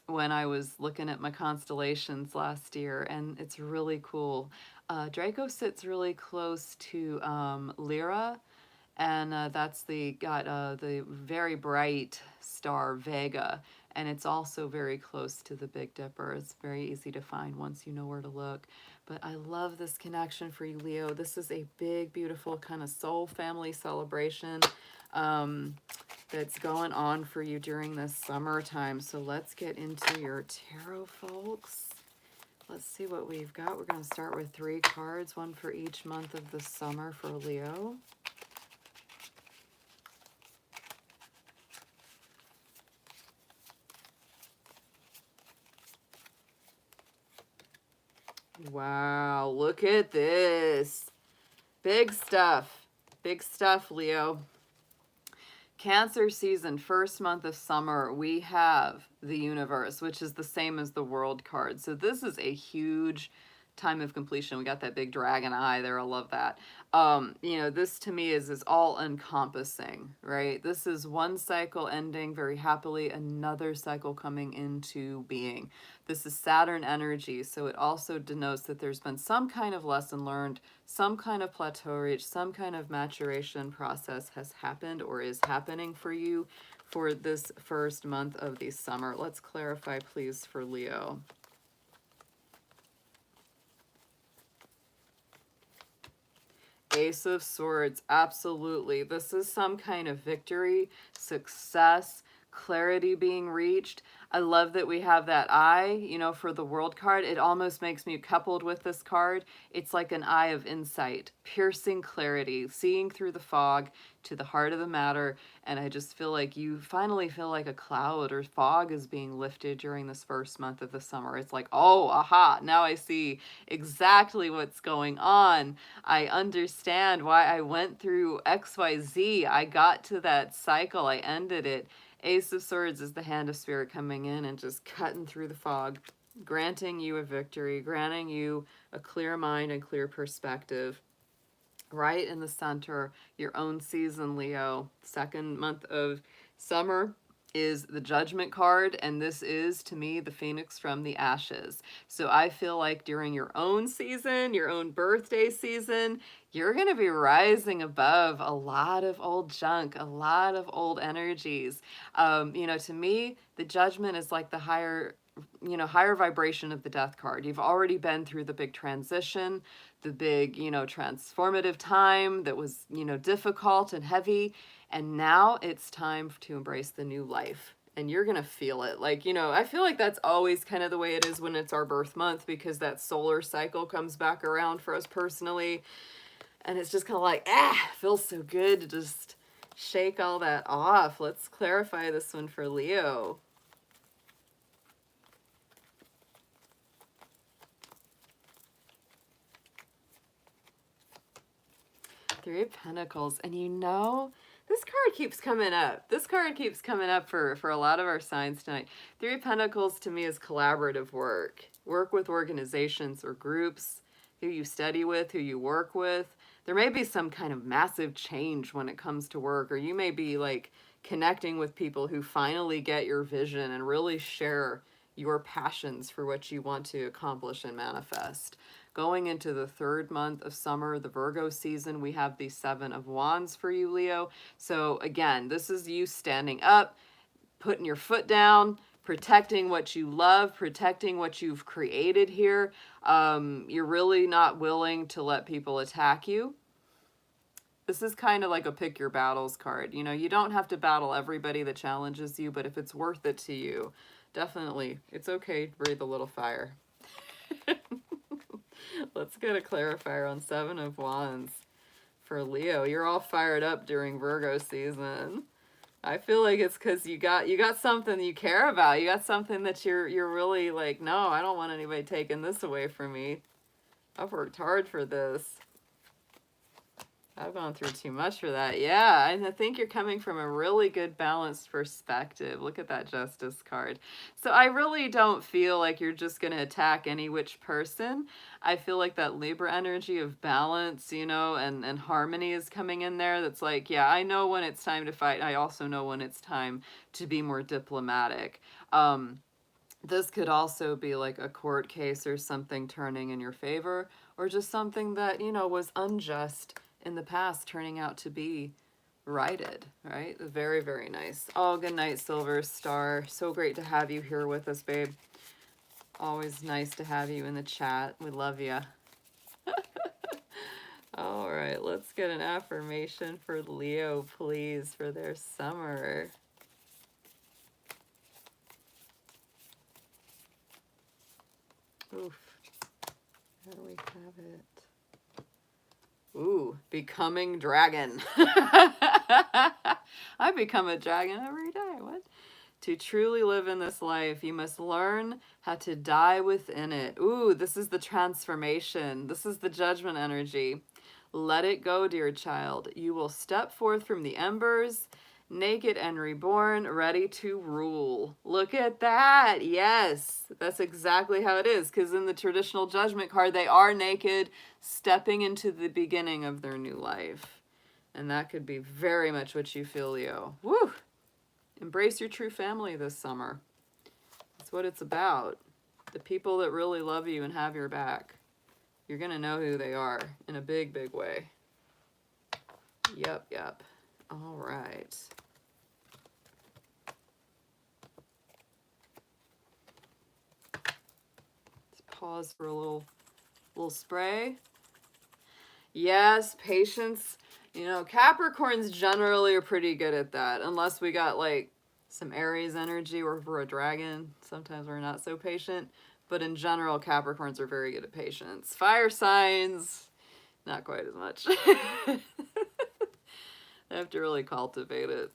when I was looking at my constellations last year, and it's really cool. Draco sits really close to Lyra, and that's got the very bright star Vega, and it's also very close to the Big Dipper. It's very easy to find once you know where to look. But I love this connection for you, Leo. This is a big, beautiful kind of soul family celebration that's going on for you during this summertime. So let's get into your tarot, folks. Let's see what we've got. We're going to start with 3 cards, one for each month of the summer for Leo. Wow, look at this. Big stuff. Big stuff, Leo. Cancer season, first month of summer, we have the universe, which is the same as the world card. So this is a huge time of completion. We got that big dragon eye there. I love that. You know, this to me is all encompassing, right? This is one cycle ending very happily, another cycle coming into being. This is Saturn energy, so it also denotes that there's been some kind of lesson learned, some kind of plateau reached, some kind of maturation process has happened or is happening for you for this first month of the summer. Let's clarify, please, for Leo. Ace of Swords, absolutely. This is some kind of victory, success, clarity being reached. I love that we have that eye, you know, for the World card. It almost makes me, coupled with this card, it's like an eye of insight, piercing clarity, seeing through the fog to the heart of the matter. And I just feel like you finally feel like a cloud or fog is being lifted during this first month of the summer. It's like, oh, aha, now I see exactly what's going on. I understand why I went through XYZ. I got to that cycle. I ended it. Ace of Swords is the hand of spirit coming in and just cutting through the fog, granting you a victory, granting you a clear mind and clear perspective. Right in the center, your own season, Leo. Second month of summer is the Judgment card, and this is, to me, the phoenix from the ashes. So I feel like during your own season, your own birthday season, you're going to be rising above a lot of old junk, a lot of old energies. You know, to me, the Judgment is like the higher vibration of the Death card. You've already been through the big transition, the big, transformative time that was, difficult and heavy. And now it's time to embrace the new life. And you're going to feel it. Like, I feel like that's always kind of the way it is when it's our birth month, because that solar cycle comes back around for us personally. And it's just kind of like, feels so good to just shake all that off. Let's clarify this one for Leo. Three of Pentacles. And this card keeps coming up. This card keeps coming up for a lot of our signs tonight. Three of Pentacles to me is collaborative work. Work with organizations or groups, who you study with, who you work with. There may be some kind of massive change when it comes to work, or you may be like connecting with people who finally get your vision and really share your passions for what you want to accomplish and manifest. Going into the third month of summer, the Virgo season, we have the Seven of Wands for you, Leo. So again, this is you standing up, putting your foot down, protecting what you love, protecting what you've created here. You're really not willing to let people attack you. This is kind of like a pick your battles card. You don't have to battle everybody that challenges you, but if it's worth it to you, definitely, it's okay to breathe a little fire. Let's get a clarifier on Seven of Wands for Leo. You're all fired up during Virgo season. I feel like it's because you got something you care about. You got something that you're really like, no, I don't want anybody taking this away from me. I've worked hard for this. I've gone through too much for that. Yeah, and I think you're coming from a really good balanced perspective. Look at that Justice card. So I really don't feel like you're just going to attack any which person. I feel like that Libra energy of balance, and harmony is coming in there. That's like, yeah, I know when it's time to fight. I also know when it's time to be more diplomatic. This could also be like a court case or something turning in your favor, or just something that, was unjust in the past turning out to be righted, right? Very, very nice. Oh, good night, Silver Star. So great to have you here with us, babe. Always nice to have you in the chat. We love you. All right, let's get an affirmation for Leo, please, for their summer. Oof. How do we have it? Ooh, becoming dragon. I become a dragon every day. What? To truly live in this life, you must learn how to die within it. Ooh, this is the transformation. This is the Judgment energy. Let it go, dear child. You will step forth from the embers, naked and reborn, ready to rule. Look at that. Yes, that's exactly how it is. Because in the traditional judgment card, they are naked, stepping into the beginning of their new life. And that could be very much what you feel, Leo. Woo! Embrace your true family this summer. That's what it's about. The people that really love you and have your back. You're going to know who they are in a big, big way. Yep, yep. All right. Let's pause for a little spray. Yes, patience. You know, Capricorns generally are pretty good at that, unless we got like some Aries energy or if we're a dragon. Sometimes we're not so patient, but in general, Capricorns are very good at patience. Fire signs, not quite as much. I have to really cultivate it.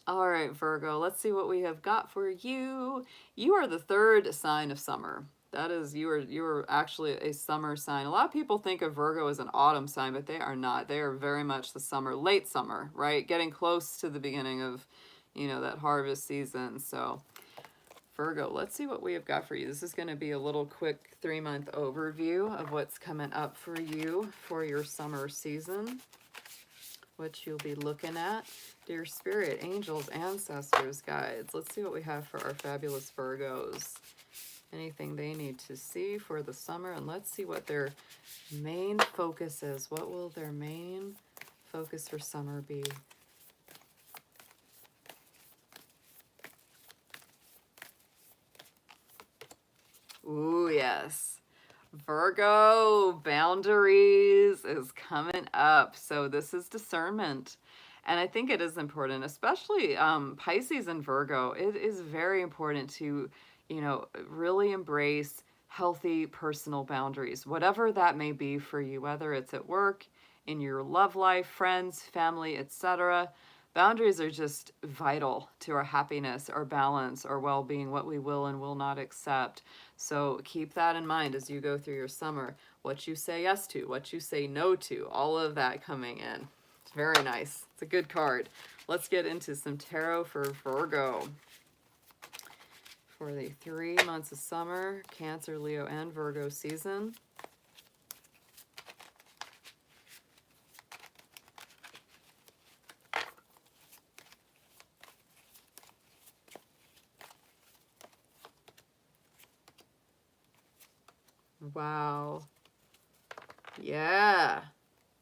All right, Virgo, let's see what we have got for you. You are the third sign of summer. That is, you are actually a summer sign. A lot of people think of Virgo as an autumn sign, but they are not. They are very much the summer, late summer, right? Getting close to the beginning of, you know, that harvest season. So Virgo, let's see what we have got for you. This is going to be a little quick 3-month overview of what's coming up for you for your summer season. What you'll be looking at. Dear Spirit, angels, ancestors, guides. Let's see what we have for our fabulous Virgos. Anything they need to see for the summer, and let's see what their main focus is. What will their main focus for summer be? Ooh, yes. Virgo, boundaries is coming up. So this is discernment. And I think it is important, especially Pisces and Virgo. It is very important to, you know, really embrace healthy personal boundaries, whatever that may be for you, whether it's at work, in your love life, friends, family, etc. Boundaries are just vital to our happiness, our balance, our well-being, what we will and will not accept. So keep that in mind as you go through your summer. What you say yes to, what you say no to, all of that coming in. It's very nice. It's a good card. Let's get into some tarot for Virgo. For the 3 months of summer, Cancer, Leo, and Virgo season. Wow. Yeah.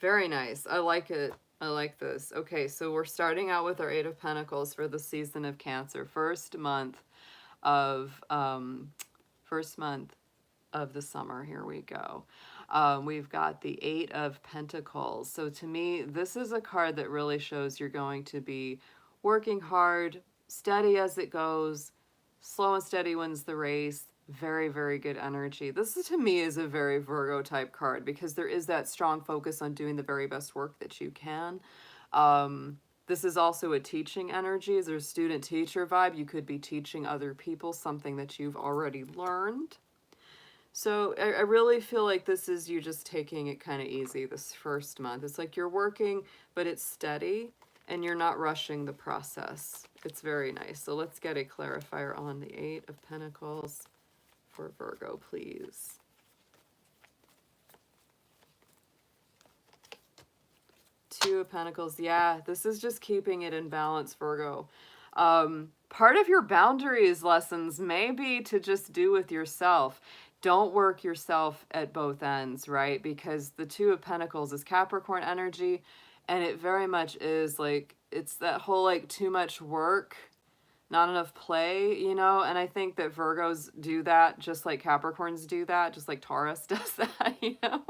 Very nice. I like it. I like this. Okay, so we're starting out with our 8 of Pentacles for the season of Cancer. First month of the summer. Here we go. We've got the 8 of Pentacles. So to me, this is a card that really shows you're going to be working hard, steady as it goes, slow and steady wins the race. Very, very good energy. This is, to me, is a very Virgo type card because there is that strong focus on doing the very best work that you can. This is also a teaching energy. There's a student-teacher vibe. You could be teaching other people something that you've already learned. So I really feel like this is you just taking it kind of easy this first month. It's like you're working, but it's steady, and you're not rushing the process. It's very nice. So let's get a clarifier on the 8 of Pentacles for Virgo, please. Two of Pentacles. Yeah, this is just keeping it in balance, Virgo. Part of your boundaries lessons may be to just do with yourself. Don't work yourself at both ends, right? Because the 2 of Pentacles is Capricorn energy, and it very much is like, it's that whole like too much work, not enough play, you know? And I think that Virgos do that just like Capricorns do that, just like Taurus does that, you know?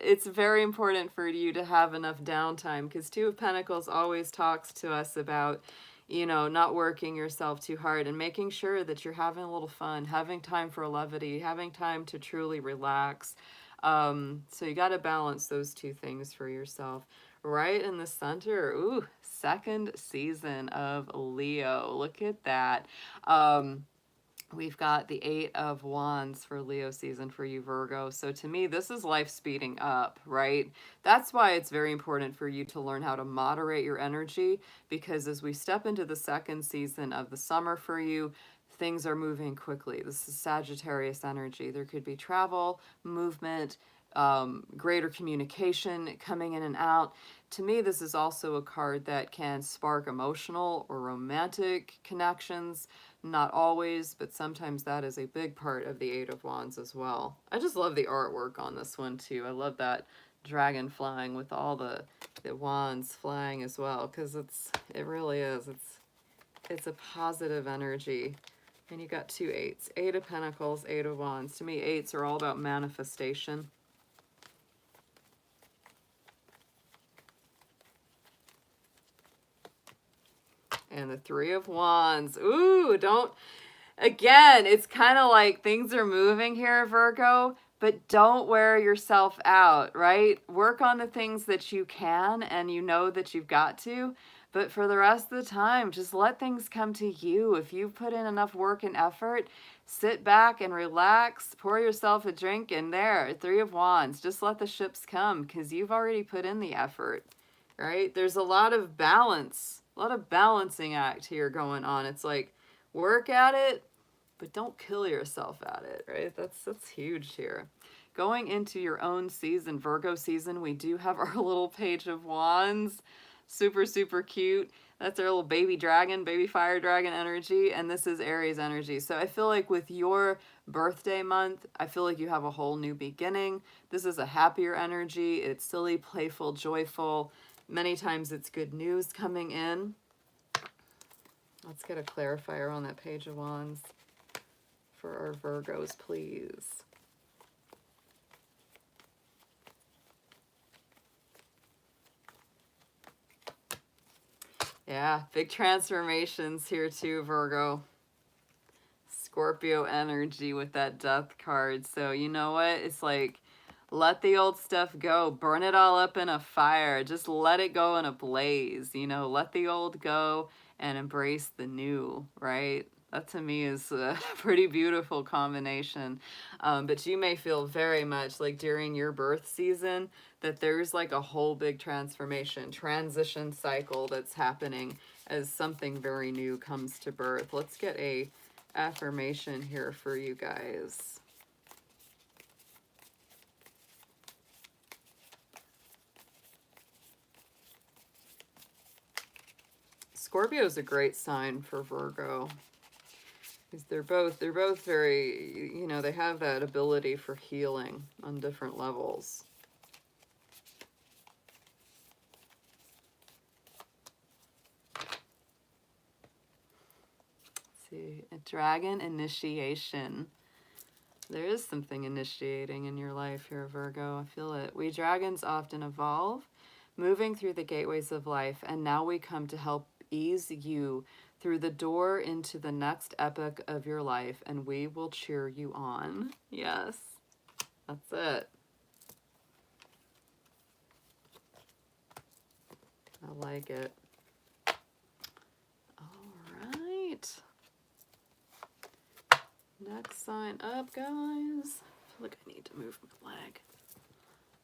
It's very important for you to have enough downtime because 2 of Pentacles always talks to us about, you know, not working yourself too hard and making sure that you're having a little fun, having time for levity, having time to truly relax. So you got to balance those 2 things for yourself. Right in the center, ooh, second season of Leo. Look at that. we've got the 8 of Wands for Leo season for you, Virgo. So to me, this is life speeding up, right? That's why it's very important for you to learn how to moderate your energy, because as we step into the second season of the summer for you, things are moving quickly. This is Sagittarius energy. There could be travel, movement, greater communication coming in and out. To me, this is also a card that can spark emotional or romantic connections. Not always, but sometimes that is a big part of the 8 of Wands as well. I just love the artwork on this one too. I love that dragon flying with all the wands flying as well, because it really is. It's a positive energy. And you got 2 8s. 8 of Pentacles, 8 of Wands. To me, 8s are all about manifestation. And the 3 of Wands. Ooh, again, it's kind of like things are moving here, Virgo, but don't wear yourself out, right? Work on the things that you can and you know that you've got to, but for the rest of the time, just let things come to you. If you've put in enough work and effort, sit back and relax, pour yourself a drink, and there, 3 of Wands, just let the ships come because you've already put in the effort, right? There's a lot of balance. A lot of balancing act here going on. It's like, work at it, but don't kill yourself at it, right? That's huge here. Going into your own season, Virgo season, we do have our little Page of Wands. Super, super cute. That's our little baby dragon, baby fire dragon energy, and this is Aries energy. So I feel like with your birthday month, I feel like you have a whole new beginning. This is a happier energy. It's silly, playful, joyful. Many times it's good news coming in. Let's get a clarifier on that Page of Wands for our Virgos, please. Yeah, big transformations here too, Virgo. Scorpio energy with that Death card. So you know what? It's like, let the old stuff go. Burn it all up in a fire. Just let it go in a blaze. You know, let the old go and embrace the new, right? That to me is a pretty beautiful combination. But you may feel very much like during your birth season that there's like a whole big transformation, transition cycle that's happening as something very new comes to birth. Let's get a affirmation here for you guys. Scorpio is a great sign for Virgo. Because they're both very, you know, they have that ability for healing on different levels. Let's see, a dragon initiation. There is something initiating in your life here, Virgo. I feel it. We dragons often evolve, moving through the gateways of life, and now we come to help ease you through the door into the next epoch of your life, and we will cheer you on. Yes, that's it. I like it. All right. Next sign up, guys. I feel like I need to move my leg.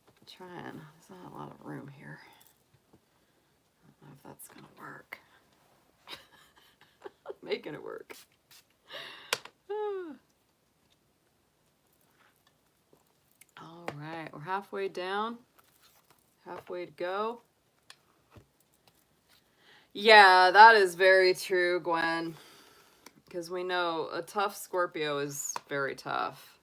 I'm trying. There's not a lot of room here. I don't know if that's going to work. Making it work. All right, we're halfway down. Halfway to go. Yeah, that is very true, Gwen. Because we know a tough Scorpio is very tough.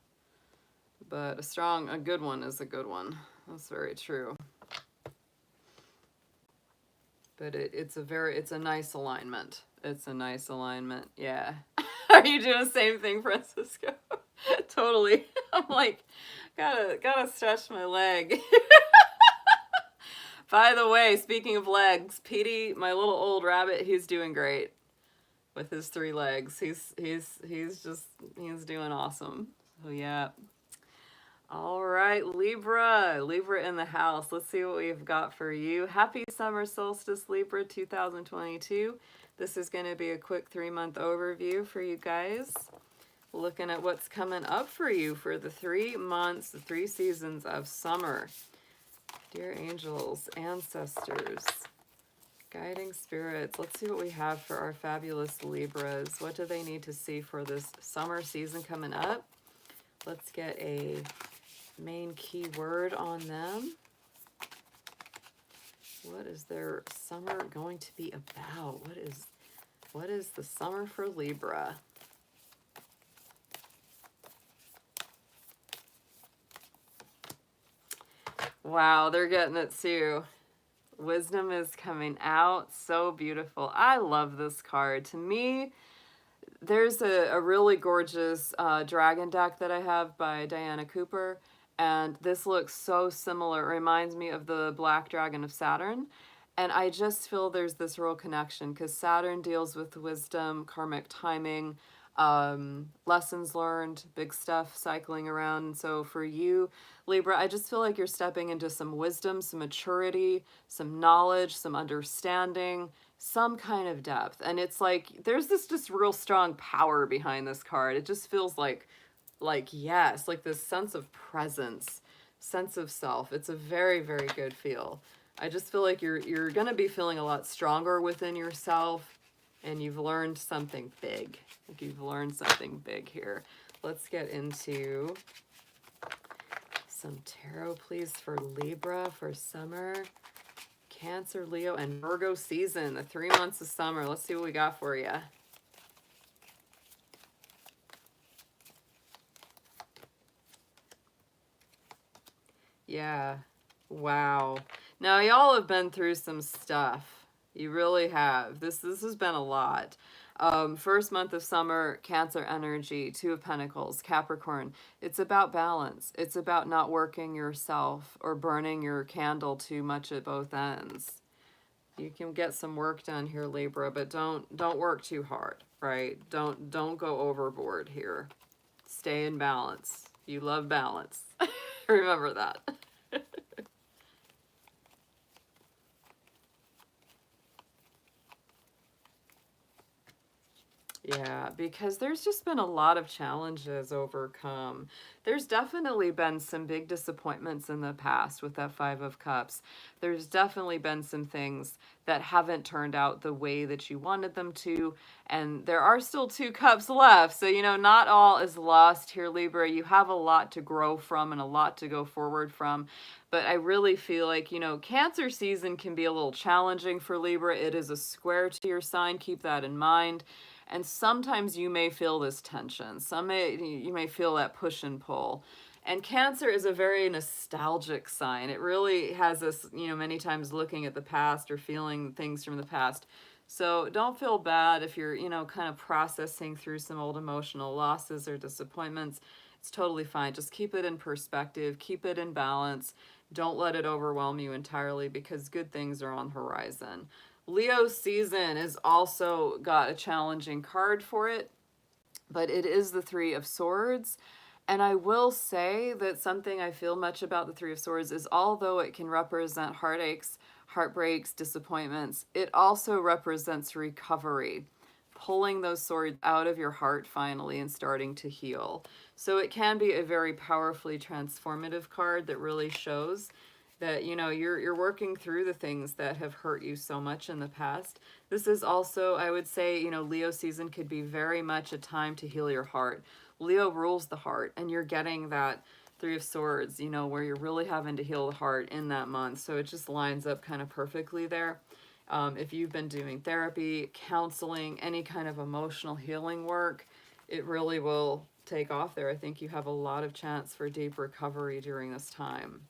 But a good one is a good one. That's very true. But it's a nice alignment. It's a nice alignment. Yeah. Are you doing the same thing, Francisco? Totally. I'm like, gotta stretch my leg. By the way, speaking of legs, Petey, my little old rabbit, he's doing great with his 3 legs. He's doing awesome. So yeah. All right, Libra in the house. Let's see what we've got for you. Happy summer solstice, Libra 2022. This is going to be a quick 3-month overview for you guys. looking at what's coming up for you for the 3 months, the 3 seasons of summer. Dear angels, ancestors, guiding spirits, let's see what we have for our fabulous Libras. What do they need to see for this summer season coming up? Let's get a main key word on them. What is their summer going to be about? What is the summer for Libra? Wow, they're getting it too. Wisdom is coming out. So beautiful. I love this card. To me, there's a really gorgeous dragon deck that I have by Diana Cooper. And this looks so similar. It reminds me of the Black Dragon of Saturn. And I just feel there's this real connection because Saturn deals with wisdom, karmic timing, lessons learned, big stuff cycling around. And so for you, Libra, I just feel like you're stepping into some wisdom, some maturity, some knowledge, some understanding, some kind of depth. And it's like there's this just real strong power behind this card. It just feels like yes, like this sense of presence, sense of self. It's a very, very good feel. I just feel like you're going to be feeling a lot stronger within yourself, and you've learned something big. Like you've learned something big here. Let's get into some tarot, please, for Libra for summer. Cancer, Leo, and Virgo season, the 3 months of summer. Let's see what we got for you. Yeah. Wow. Now, y'all have been through some stuff. You really have. This has been a lot. First month of summer, Cancer energy, 2 of Pentacles, Capricorn. It's about balance. It's about not working yourself or burning your candle too much at both ends. You can get some work done here, Libra, but don't work too hard, right? Don't go overboard here. Stay in balance. You love balance. Remember that. Yeah, because there's just been a lot of challenges overcome. There's definitely been some big disappointments in the past with that 5 of Cups. There's definitely been some things that haven't turned out the way that you wanted them to, and there are still 2 cups left. So, you know, not all is lost here, Libra. You have a lot to grow from and a lot to go forward from. But I really feel like, you know, Cancer season can be a little challenging for Libra. It is a square to your sign. Keep that in mind. And sometimes you may feel this tension. You may feel that push and pull. And Cancer is a very nostalgic sign. It really has us, you know, many times looking at the past or feeling things from the past. So don't feel bad if you're, you know, kind of processing through some old emotional losses or disappointments. It's totally fine. Just keep it in perspective. Keep it in balance. Don't let it overwhelm you entirely because good things are on the horizon. Leo season has also got a challenging card for it, but it is the 3 of Swords. And I will say that something I feel much about the 3 of Swords is although it can represent heartaches, heartbreaks, disappointments, it also represents recovery, pulling those swords out of your heart finally and starting to heal. So it can be a very powerfully transformative card that really shows that, you know, you're working through the things that have hurt you so much in the past. This is also, I would say, you know, Leo season could be very much a time to heal your heart. Leo rules the heart, and you're getting that 3 of Swords, you know, where you're really having to heal the heart in that month. So it just lines up kind of perfectly there. If you've been doing therapy, counseling, any kind of emotional healing work, it really will take off there. I think you have a lot of chance for deep recovery during this time.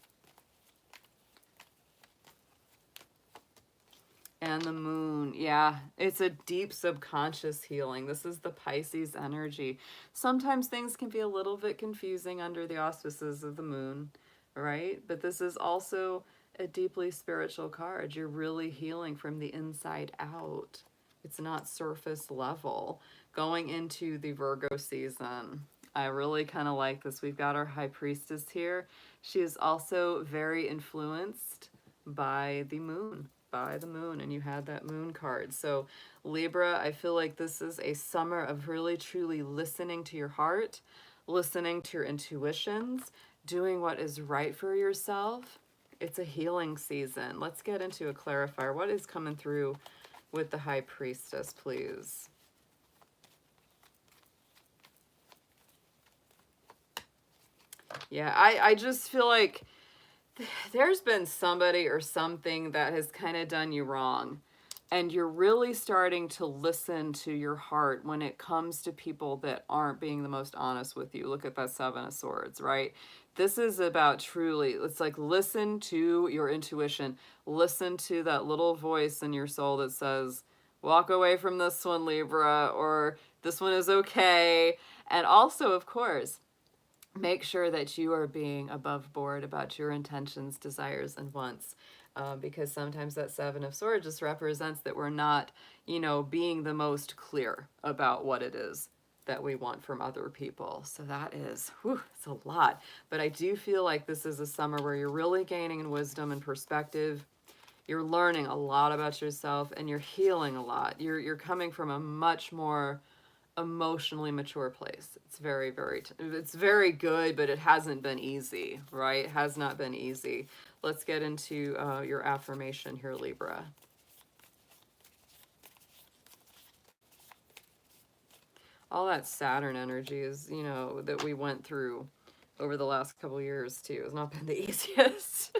And the moon, yeah, it's a deep subconscious healing. This is the Pisces energy. Sometimes things can be a little bit confusing under the auspices of the moon, right? But this is also a deeply spiritual card. You're really healing from the inside out. It's not surface level. Going into the Virgo season, I really kind of like this. We've got our High Priestess here. She is also very influenced by the moon, by the moon, and you had that moon card. So Libra, I feel like this is a summer of really truly listening to your heart, listening to your intuitions, doing what is right for yourself. It's a healing season. Let's get into a clarifier. What is coming through with the High Priestess, please? Yeah, I just feel like there's been somebody or something that has kind of done you wrong. And you're really starting to listen to your heart when it comes to people that aren't being the most honest with you. Look at that Seven of Swords, right? This is about truly, it's like listen to your intuition. Listen to that little voice in your soul that says, walk away from this one, Libra, or this one is okay. And also, of course, make sure that you are being above board about your intentions, desires, and wants. Because sometimes that Seven of Swords just represents that we're not, you know, being the most clear about what it is that we want from other people. So that is, whew, it's a lot. But I do feel like this is a summer where you're really gaining in wisdom and perspective. You're learning a lot about yourself, and you're healing a lot. You're coming from a much more emotionally mature place. It's very, it's very good, but it hasn't been easy, right? It has not been easy. Let's get into your affirmation here, Libra. All that Saturn energy is, you know, that we went through over the last couple years too. It's not been the easiest.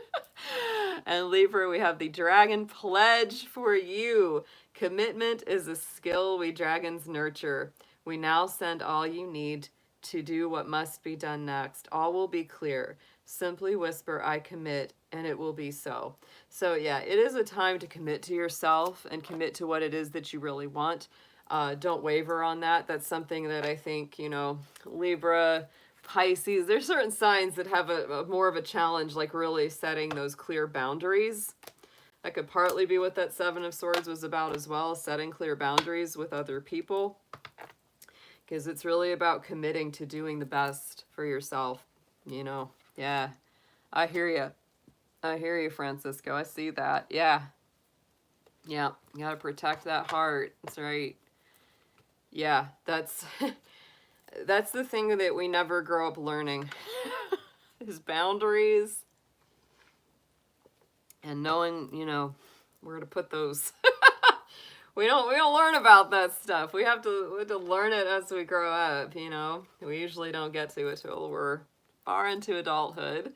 And Libra, we have the Dragon Pledge for you. Commitment is a skill we dragons nurture. We now send all you need to do what must be done next. All will be clear. Simply whisper, I commit, and it will be so. So yeah, it is a time to commit to yourself and commit to what it is that you really want. Don't waver on that. That's something that I think, you know, Libra, Pisces, there's certain signs that have a more of a challenge, like really setting those clear boundaries. That could partly be what that Seven of Swords was about as well, setting clear boundaries with other people. Because it's really about committing to doing the best for yourself, you know. Yeah, I hear you. I hear you, Francisco. I see that. Yeah. Yeah, you gotta protect that heart. That's right. Yeah, that's... That's the thing that we never grow up learning. Is boundaries. And knowing, you know, where to put those. We don't learn about that stuff. We have to learn it as we grow up, you know. We usually don't get to it till we're far into adulthood.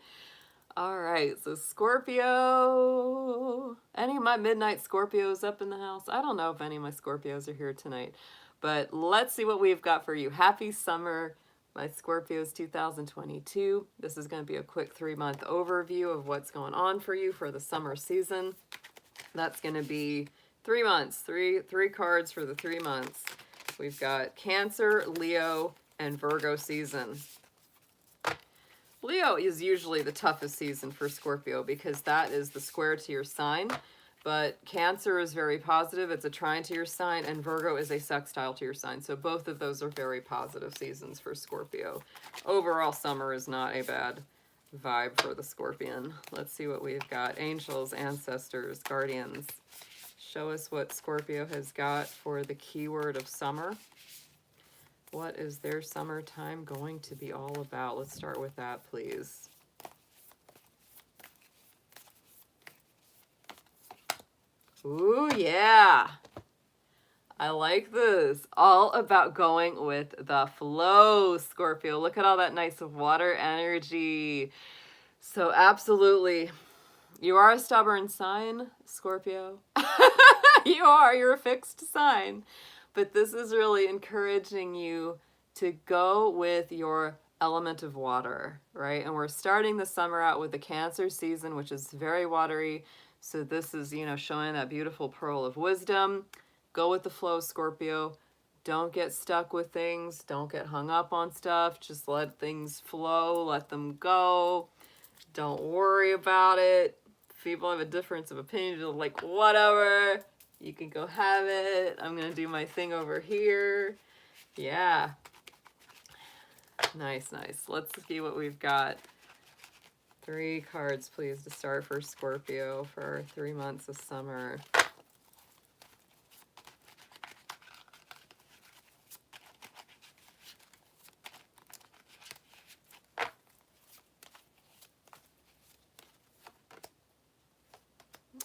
All right, so Scorpio. Any of my midnight Scorpios up in the house? I don't know if any of my Scorpios are here tonight, but let's see what we've got for you. Happy summer, my Scorpios 2022. This is going to be a quick 3-month overview of what's going on for you for the summer season. That's going to be 3 months, three cards for the 3 months. We've got Cancer, Leo, and Virgo season. Leo is usually the toughest season for Scorpio because that is the square to your sign. But Cancer is very positive. It's a trine to your sign, and Virgo is a sextile to your sign. So both of those are very positive seasons for Scorpio. Overall, summer is not a bad vibe for the Scorpion. Let's see what we've got. Angels, ancestors, guardians. Show us what Scorpio has got for the keyword of summer. What is their summertime going to be all about? Let's start with that, please. Ooh, yeah. I like this. All about going with the flow, Scorpio. Look at all that nice water energy. So absolutely. You are a stubborn sign, Scorpio. You are. You're a fixed sign. But this is really encouraging you to go with your element of water, right? And we're starting the summer out with the Cancer season, which is very watery. So this is, you know, showing that beautiful pearl of wisdom. Go with the flow, Scorpio. Don't get stuck with things. Don't get hung up on stuff. Just let things flow. Let them go. Don't worry about it. If people have a difference of opinion, just like, whatever. You can go have it. I'm going to do my thing over here. Yeah. Nice, nice. Let's see what we've got 3 cards, please, to start for Scorpio for 3 months of summer.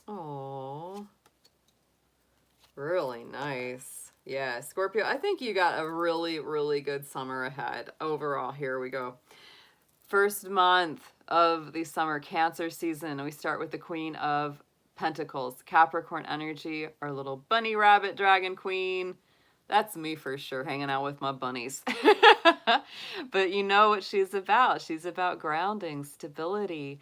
Oh, really nice. Yeah, Scorpio, I think you got a really, really good summer ahead. Overall, here we go. First month of the summer Cancer season. We start with the Queen of Pentacles, Capricorn energy, our little bunny rabbit dragon queen. That's me for sure, hanging out with my bunnies. But you know what she's about. She's about grounding, stability,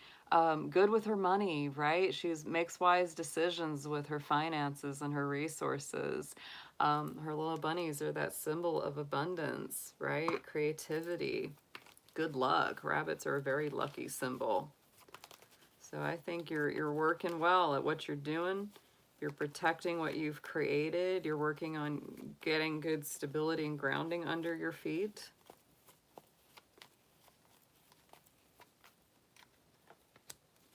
good with her money, right? She makes wise decisions with her finances and her resources. Her little bunnies are that symbol of abundance, right? Creativity. Good luck. Rabbits are a very lucky symbol. So I think you're working well at what you're doing. You're protecting what you've created. You're working on getting good stability and grounding under your feet.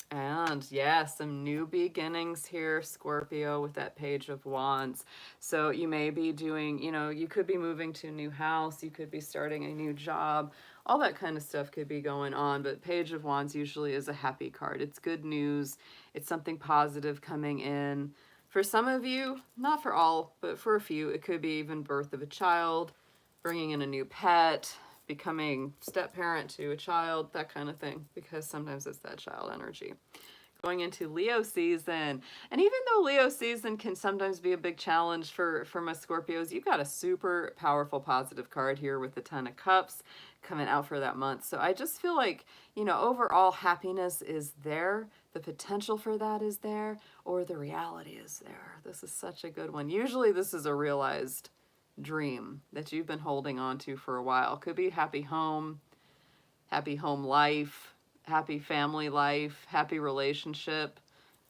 And yeah, some new beginnings here, Scorpio, with that Page of Wands. So you may be doing, you know, you could be moving to a new house. You could be starting a new job. All that kind of stuff could be going on. But Page of Wands usually is a happy card. It's good news. It's something positive coming in. For some of you, not for all, but for a few, it could be even birth of a child, bringing in a new pet, becoming step parent to a child, that kind of thing, because sometimes it's that child energy. Going into Leo season, and even though Leo season can sometimes be a big challenge for my Scorpios, you've got a super powerful positive card here with the Ten of Cups coming out for that month. So I just feel like, you know, overall happiness is there, the potential for that is there, or the reality is there. This is such a good one. Usually this is a realized dream that you've been holding on to for a while. Could be happy home life, happy family life, happy relationship,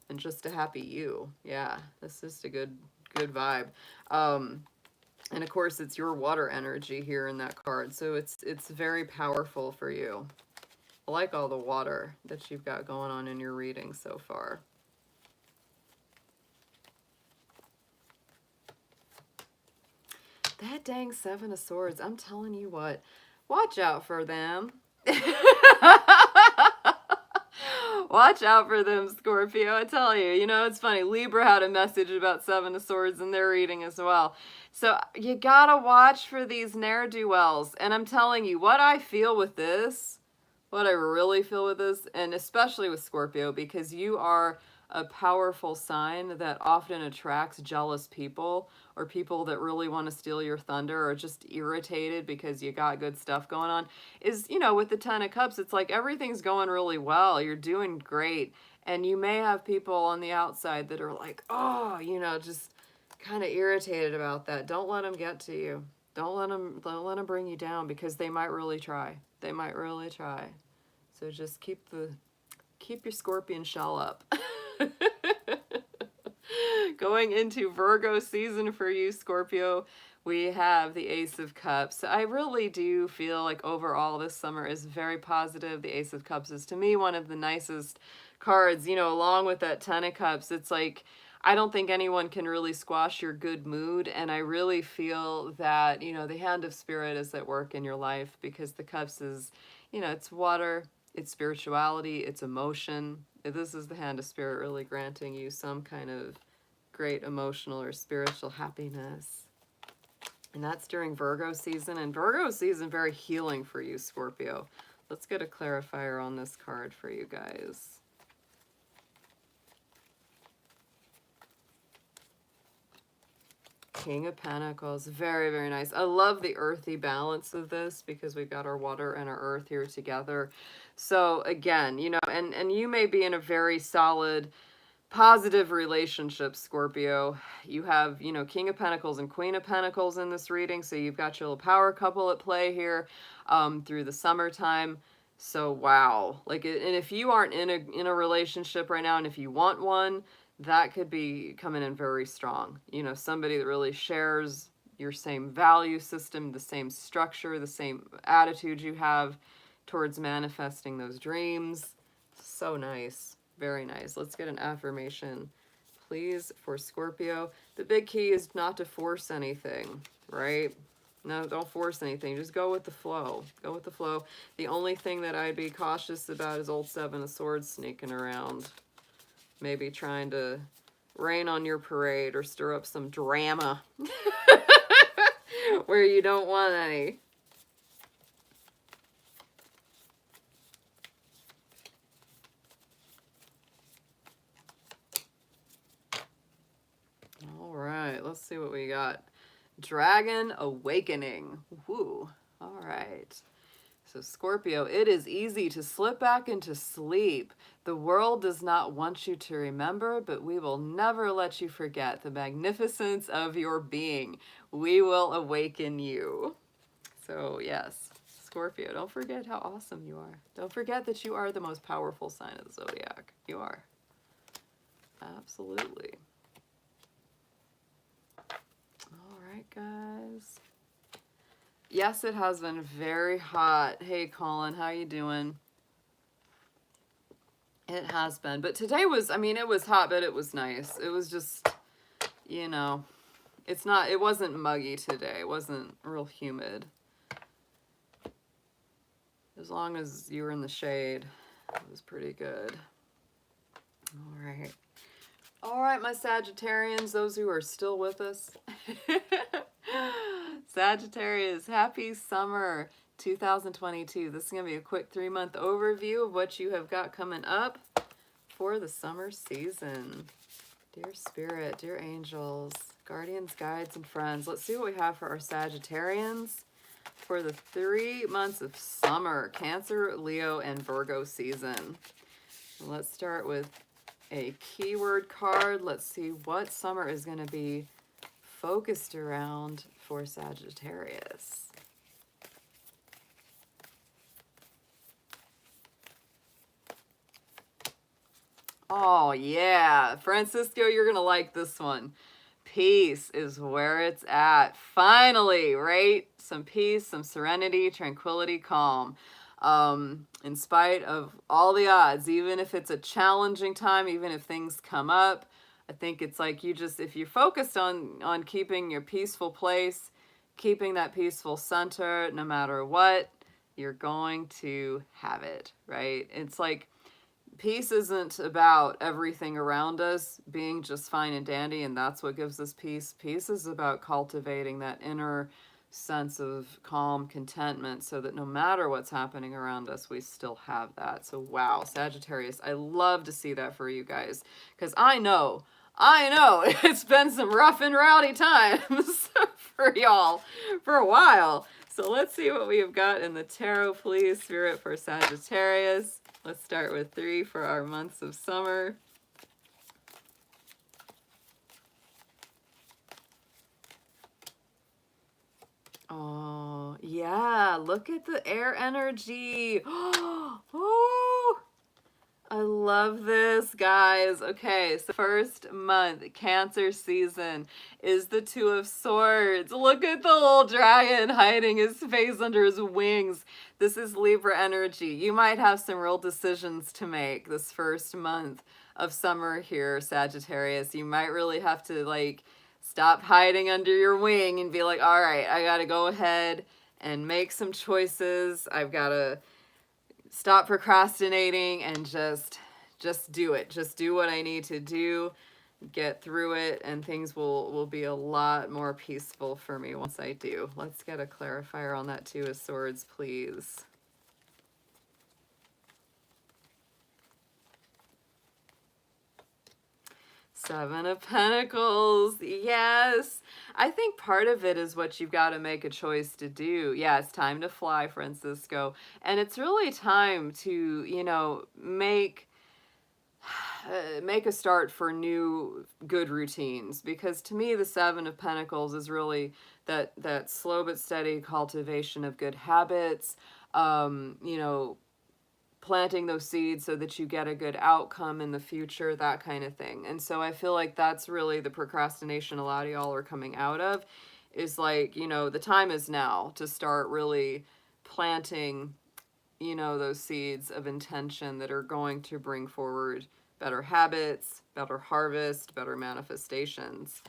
and just a happy you. Yeah, this is a good vibe. And of course it's your water energy here in that card, so it's very powerful for you. I like all the water that you've got going on in your reading so far. That dang Seven of Swords, I'm telling you what, watch out for them. Watch out for them, Scorpio, I tell you. You know, it's funny, Libra had a message about Seven of Swords in their reading as well. So you gotta watch for these ne'er-do-wells. And I'm telling you, what I feel with this, what I really feel with this, and especially with Scorpio, because you are a powerful sign that often attracts jealous people, or people that really want to steal your thunder, or just irritated because you got good stuff going on, is, you know, with the Ten of Cups, it's like everything's going really well. You're doing great. And you may have people on the outside that are like, oh, you know, just kind of irritated about that. Don't let them get to you. Don't let them bring you down, because they might really try. They might really try. So just keep your scorpion shell up. Going into Virgo season for you, Scorpio, we have the Ace of Cups. I really do feel like overall this summer is very positive. The Ace of Cups is, to me, one of the nicest cards, you know, along with that Ten of Cups. It's like, I don't think anyone can really squash your good mood, and I really feel that, you know, the hand of spirit is at work in your life, because the Cups is, you know, it's water, it's spirituality, it's emotion. This is the hand of spirit really granting you some kind of great emotional or spiritual happiness. And that's during Virgo season. And Virgo season, very healing for you, Scorpio. Let's get a clarifier on this card for you guys. King of Pentacles, very, very nice. I love the earthy balance of this, because we've got our water and our earth here together. So again, you know, and you may be in a very solid, positive relationship, Scorpio. You have, you know, King of Pentacles and Queen of Pentacles in this reading, so you've got your little power couple at play here through the summertime. So wow, like, and if you aren't in a relationship right now, and if you want one, that could be coming in very strong. You know, somebody that really shares your same value system, the same structure, the same attitude you have towards manifesting those dreams. So nice. Very nice. Let's get an affirmation, please, for Scorpio. The big key is not to force anything, right? No, don't force anything. Just go with the flow. Go with the flow. The only thing that I'd be cautious about is old Seven of Swords sneaking around. Maybe trying to rain on your parade or stir up some drama where you don't want any. All right, let's see what we got. Dragon Awakening. Woo. All right. So Scorpio, it is easy to slip back into sleep. The world does not want you to remember, but we will never let you forget the magnificence of your being. We will awaken you. So yes, Scorpio, don't forget how awesome you are. Don't forget that you are the most powerful sign of the zodiac. You are. Absolutely. All right, guys. Yes, it has been very hot. Hey, Colin, how you doing? It has been. But today was, I mean, it was hot, but it was nice. It was just, you know, it wasn't muggy today. It wasn't real humid. As long as you were in the shade, it was pretty good. All right. All right, my Sagittarians, those who are still with us. Sagittarius, happy summer 2022. This is going to be a quick 3-month overview of what you have got coming up for the summer season. Dear Spirit, dear angels, guardians, guides, and friends, let's see what we have for our Sagittarians for the 3 months of summer, Cancer, Leo, and Virgo season. Let's start with a keyword card. Let's see what summer is going to be focused around for Sagittarius. Oh yeah, Francisco, you're going to like this one. Peace is where it's at. Finally, right? Some peace, some serenity, tranquility, calm. In spite of all the odds, even if it's a challenging time, even if things come up, I think it's like if you're focused on keeping your peaceful place, keeping that peaceful center, no matter what, you're going to have it, right? It's like peace isn't about everything around us being just fine and dandy, and that's what gives us peace. Peace is about cultivating that inner sense of calm contentment so that no matter what's happening around us, we still have that. So wow, Sagittarius, I love to see that for you guys, because I know it's been some rough and rowdy times for y'all for a while. So let's see what we have got in the tarot, please, Spirit, for Sagittarius. Let's start with 3 for our months of summer. Oh, yeah, look at the air energy. Oh, I love this, guys. Okay, so first month, Cancer season, is the 2 of Swords. Look at the little dragon hiding his face under his wings. This is Libra energy. You might have some real decisions to make this first month of summer here, Sagittarius. You might really have to, like, stop hiding under your wing and be like, all right, I got to go ahead and make some choices. I've got to stop procrastinating and just do it. Just do what I need to do, get through it, and things will be a lot more peaceful for me once I do. Let's get a clarifier on that 2 of Swords, please. Seven of Pentacles. Yes. I think part of it is what you've got to make a choice to do. Yeah, it's time to fly, Francisco. And it's really time to, you know, make a start for new good routines, because to me the 7 of Pentacles is really that slow but steady cultivation of good habits, you know, planting those seeds so that you get a good outcome in the future, that kind of thing. And so I feel like that's really the procrastination a lot of y'all are coming out of, is like, you know, the time is now to start really planting you know, those seeds of intention that are going to bring forward better habits, better harvest, better manifestations.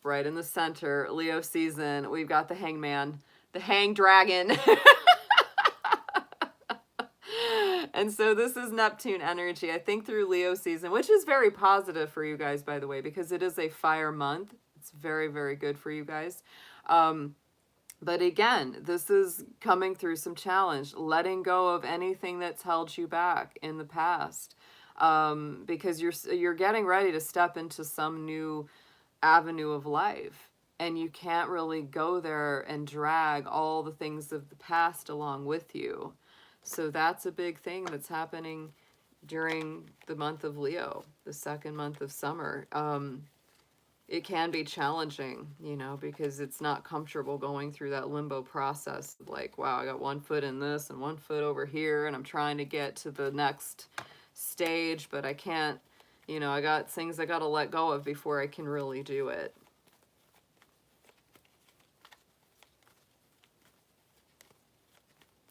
Right in the center, Leo season, we've got the hangman, the hang dragon. And so this is Neptune energy, I think, through Leo season, which is very positive for you guys, by the way, because it is a fire month. It's very, very good for you guys. But again, this is coming through some challenge, letting go of anything that's held you back in the past, because you're getting ready to step into some new avenue of life, and you can't really go there and drag all the things of the past along with you. So that's a big thing that's happening during the month of Leo, the second month of summer. It can be challenging, you know, because it's not comfortable going through that limbo process. Like, wow, I got one foot in this and one foot over here, and I'm trying to get to the next stage, but I can't, you know, I got things I got to let go of before I can really do it.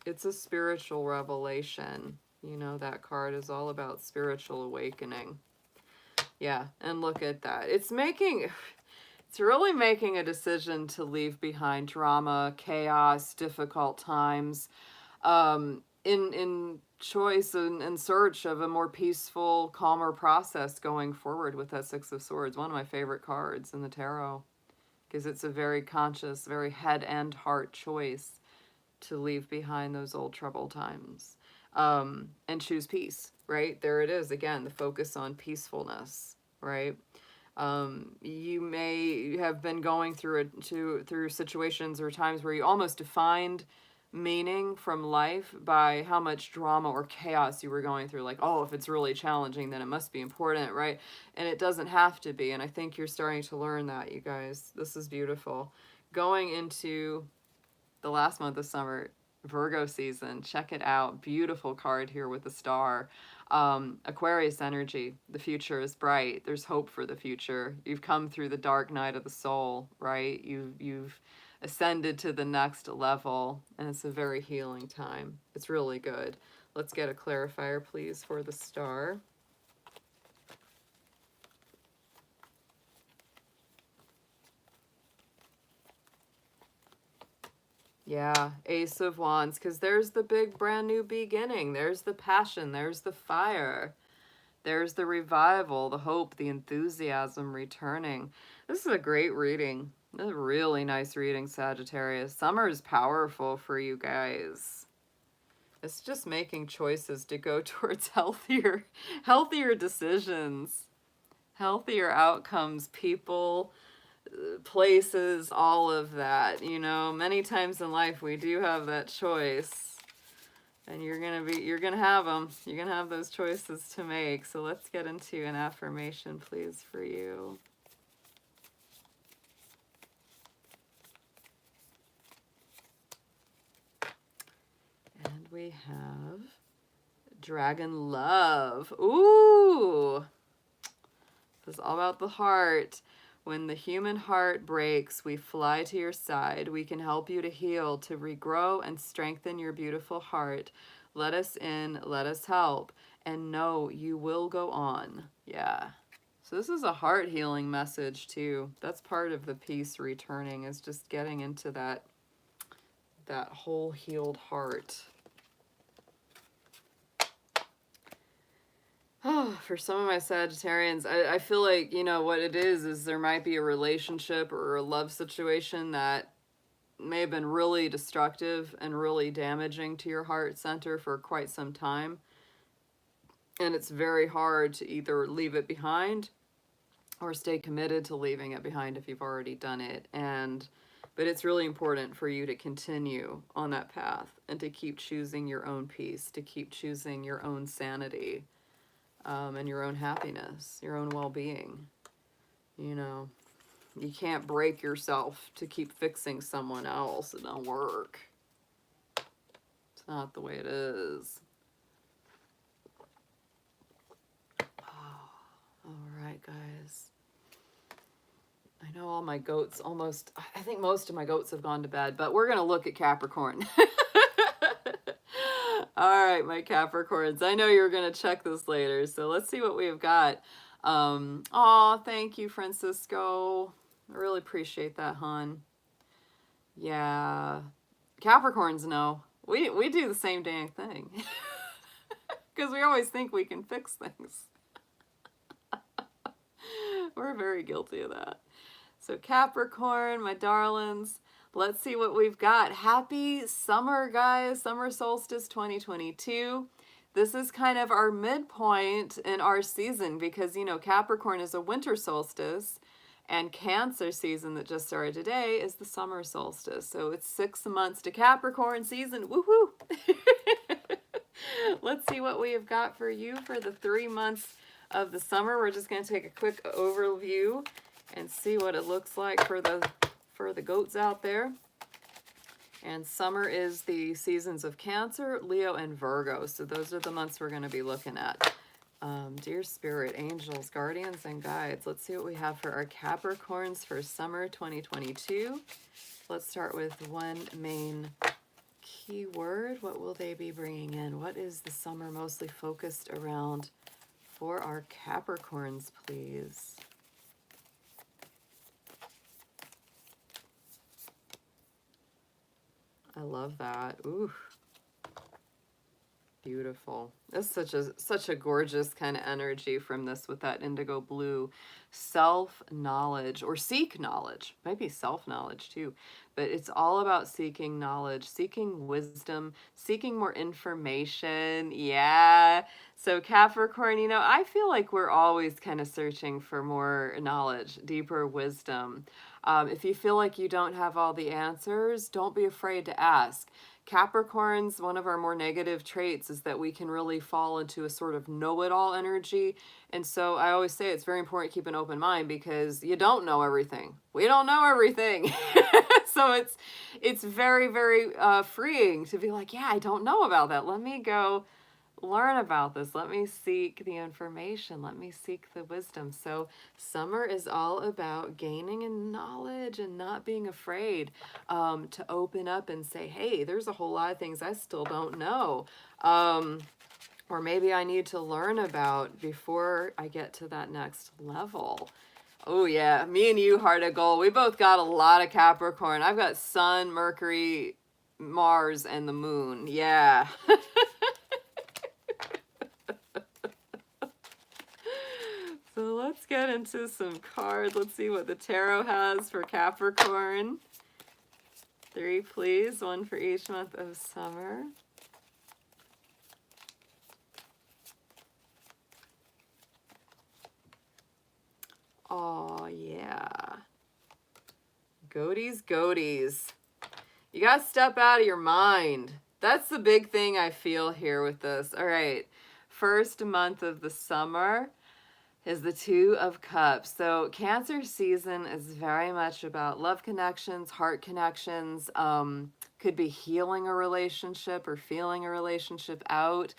It's a spiritual revelation. You know, that card is all about spiritual awakening. Yeah, and look at that. It's really making a decision to leave behind drama, chaos, difficult times, in choice and in search of a more peaceful, calmer process going forward with that Six of Swords. One of my favorite cards in the tarot, because it's a very conscious, very head and heart choice to leave behind those old troubled times, and choose peace, right? There it is again, the focus on peacefulness, right? You may have been going through situations or times where you almost defined meaning from life by how much drama or chaos you were going through. Like, oh, if it's really challenging, then it must be important, right? And it doesn't have to be. And I think you're starting to learn that, you guys. This is beautiful. Going into the last month of summer, Virgo season, check it out. Beautiful card here with the star. Aquarius energy. The future is bright. There's hope for the future. You've come through the dark night of the soul, right? You've ascended to the next level, and it's a very healing time. It's really good. Let's get a clarifier, please, for the star. Yeah, Ace of Wands, because there's the big brand new beginning. There's the passion. There's the fire. There's the revival, the hope, the enthusiasm returning. This is a great reading. This is a really nice reading, Sagittarius. Summer is powerful for you guys. It's just making choices to go towards healthier decisions, healthier outcomes, people, places, all of that. You know, many times in life we do have that choice, and you're gonna have them. You're gonna have those choices to make. So let's get into an affirmation, please, for you. And we have Dragon Love. Ooh, this is all about the heart. When the human heart breaks, we fly to your side. We can help you to heal, to regrow and strengthen your beautiful heart. Let us in, let us help, and know you will go on. Yeah. So this is a heart healing message too. That's part of the peace returning, is just getting into that whole healed heart. Oh, for some of my Sagittarians, I feel like, you know, what it is there might be a relationship or a love situation that may have been really destructive and really damaging to your heart center for quite some time. And it's very hard to either leave it behind or stay committed to leaving it behind if you've already done it. But it's really important for you to continue on that path and to keep choosing your own peace, to keep choosing your own sanity. And your own happiness, your own well-being. You know, you can't break yourself to keep fixing someone else. It don't work. It's not the way it is. Oh, all right, guys. I know all my goats I think most of my goats have gone to bed, but we're going to look at Capricorn. All right, my Capricorns. I know you're going to check this later, so let's see what we've got. Aw, thank you, Francisco. I really appreciate that, hon. Yeah. Capricorns know. We do the same dang thing. Because we always think we can fix things. We're very guilty of that. So Capricorn, my darlings, let's see what we've got. Happy summer, guys. Summer solstice 2022. This is kind of our midpoint in our season because, you know, Capricorn is a winter solstice and Cancer season that just started today is the summer solstice. So it's 6 months to Capricorn season. Woohoo! Let's see what we have got for you for the 3 months of the summer. We're just going to take a quick overview and see what it looks like for the goats out there. And summer is the seasons of Cancer, Leo, and Virgo. So those are the months we're going to be looking at. Dear Spirit, Angels, Guardians, and Guides. Let's see what we have for our Capricorns for summer 2022. Let's start with one main keyword. What will they be bringing in? What is the summer mostly focused around for our Capricorns, please? I love that. Ooh. Beautiful. This is such a gorgeous kind of energy from this with that indigo blue. Self-knowledge, or seek knowledge. Might be self-knowledge too. But it's all about seeking knowledge, seeking wisdom, seeking more information. Yeah. So Capricorn, you know, I feel like we're always kind of searching for more knowledge, deeper wisdom. If you feel like you don't have all the answers, don't be afraid to ask. Capricorns, one of our more negative traits is that we can really fall into a sort of know-it-all energy. And so I always say it's very important to keep an open mind because you don't know everything. We don't know everything. So it's very, very freeing to be like, yeah, I don't know about that. Let me go learn about this. Let me seek the information. Let me seek the wisdom. So summer is all about gaining in knowledge and not being afraid to open up and say, hey, there's a whole lot of things I still don't know. Or maybe I need to learn about before I get to that next level. Oh yeah, me and you, Heart of Gold, we both got a lot of Capricorn. I've got Sun, Mercury, Mars, and the Moon. Yeah. So let's get into some cards. Let's see what the tarot has for Capricorn. 3, please. 1 for each month of summer. Oh, yeah. Goaties, goaties. You got to step out of your mind. That's the big thing I feel here with this. All right. First month of the summer is the 2 of Cups. So Cancer season is very much about love connections, heart connections, could be healing a relationship or feeling a relationship out.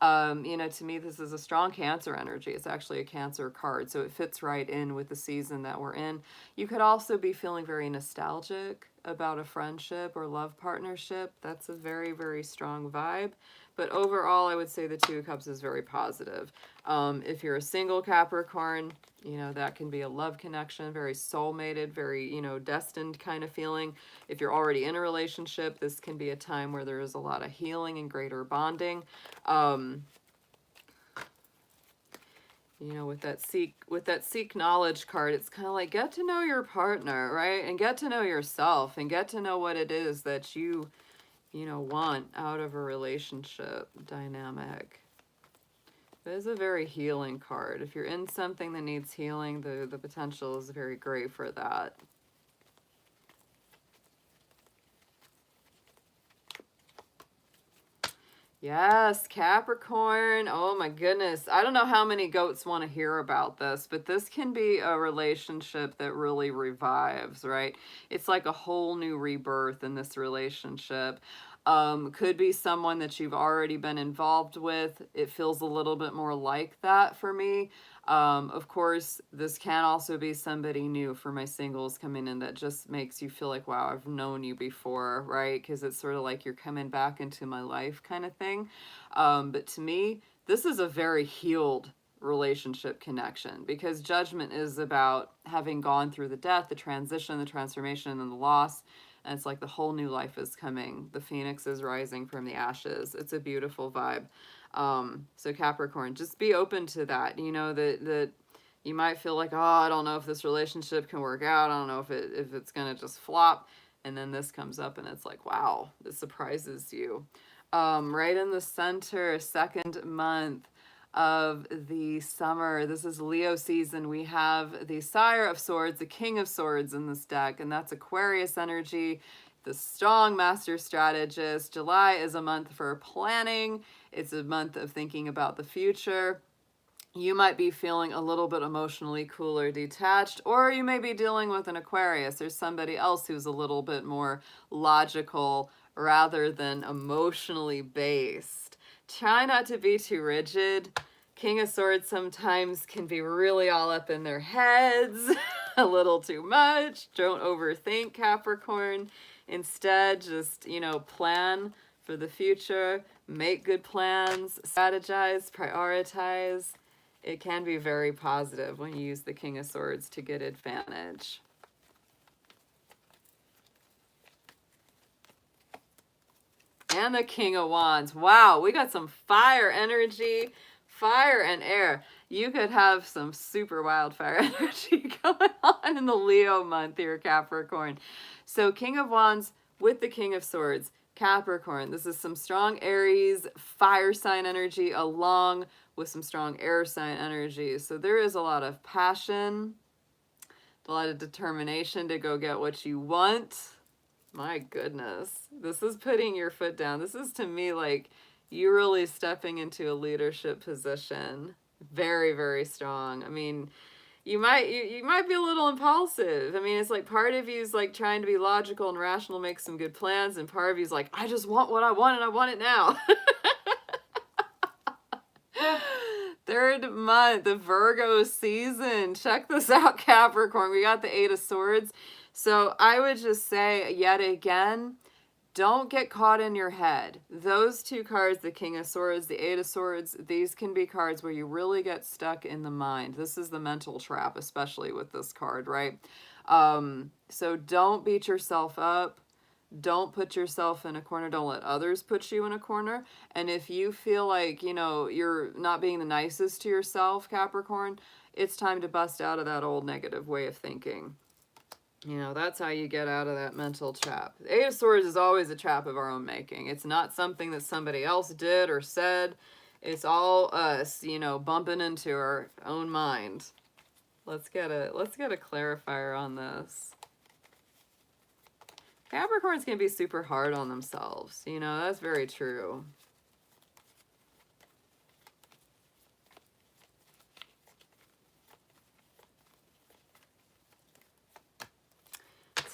You know, to me, this is a strong Cancer energy. It's actually a Cancer card, so it fits right in with the season that we're in. You could also be feeling very nostalgic about a friendship or love partnership. That's a very, very strong vibe. But overall, I would say the 2 of Cups is very positive. If you're a single Capricorn, you know, that can be a love connection, very soulmated, very, you know, destined kind of feeling. If you're already in a relationship, this can be a time where there is a lot of healing and greater bonding. You know, with that seek knowledge card, it's kind of like get to know your partner, right? And get to know yourself and get to know what it is that you know, want out of a relationship dynamic. It is a very healing card. If you're in something that needs healing, the potential is very great for that. Yes, Capricorn. Oh my goodness. I don't know how many goats want to hear about this, but this can be a relationship that really revives, right? It's like a whole new rebirth in this relationship. Could be someone that you've already been involved with. It feels a little bit more like that for me. Of course, this can also be somebody new for my singles coming in that just makes you feel like, wow, I've known you before, right? Because it's sort of like you're coming back into my life kind of thing. But to me, this is a very healed relationship connection, because Judgment is about having gone through the death, the transition, the transformation, and the loss. And it's like the whole new life is coming. The phoenix is rising from the ashes. It's a beautiful vibe. So Capricorn, just be open to that. You know, that you might feel like, oh, I don't know if this relationship can work out. I don't know if it's going to just flop. And then this comes up and it's like, wow, this surprises you. Right in the center, second month of the summer. This is Leo season. We have the Sire of Swords, the King of Swords in this deck, and that's Aquarius energy, the strong master strategist. July is a month for planning. It's a month of thinking about the future. You might be feeling a little bit emotionally cool or detached, or you may be dealing with an Aquarius. There's somebody else who's a little bit more logical rather than emotionally based. Try not to be too rigid. King of Swords sometimes can be really all up in their heads, a little too much. Don't overthink, Capricorn. Instead, just, you know, plan for the future, make good plans, strategize, prioritize. It can be very positive when you use the King of Swords to get advantage. And the King of Wands. Wow, we got some fire energy, fire and air. You could have some super wildfire energy going on in the Leo month here, Capricorn. So King of Wands with the King of Swords, Capricorn. This is some strong Aries fire sign energy along with some strong air sign energy. So there is a lot of passion, a lot of determination to go get what you want. My goodness, this is putting your foot down. This is, to me, like you really stepping into a leadership position. Very, very strong. I mean, you might be a little impulsive. I mean, it's like part of you is like trying to be logical and rational, make some good plans, and part of you is like, I just want what I want and I want it now. Third month, the Virgo season. Check this out, Capricorn. We got the Eight of Swords. So I would just say, yet again, don't get caught in your head. Those two cards, the King of Swords, the Eight of Swords, these can be cards where you really get stuck in the mind. This is the mental trap, especially with this card, right? So don't beat yourself up. Don't put yourself in a corner. Don't let others put you in a corner. And if you feel like, you know, you're not being the nicest to yourself, Capricorn, it's time to bust out of that old negative way of thinking. You know, that's how you get out of that mental trap. The Eight of Swords is always a trap of our own making. It's not something that somebody else did or said. It's all us, you know, bumping into our own mind. Let's get a clarifier on this. Capricorns can be super hard on themselves. You know, that's very true.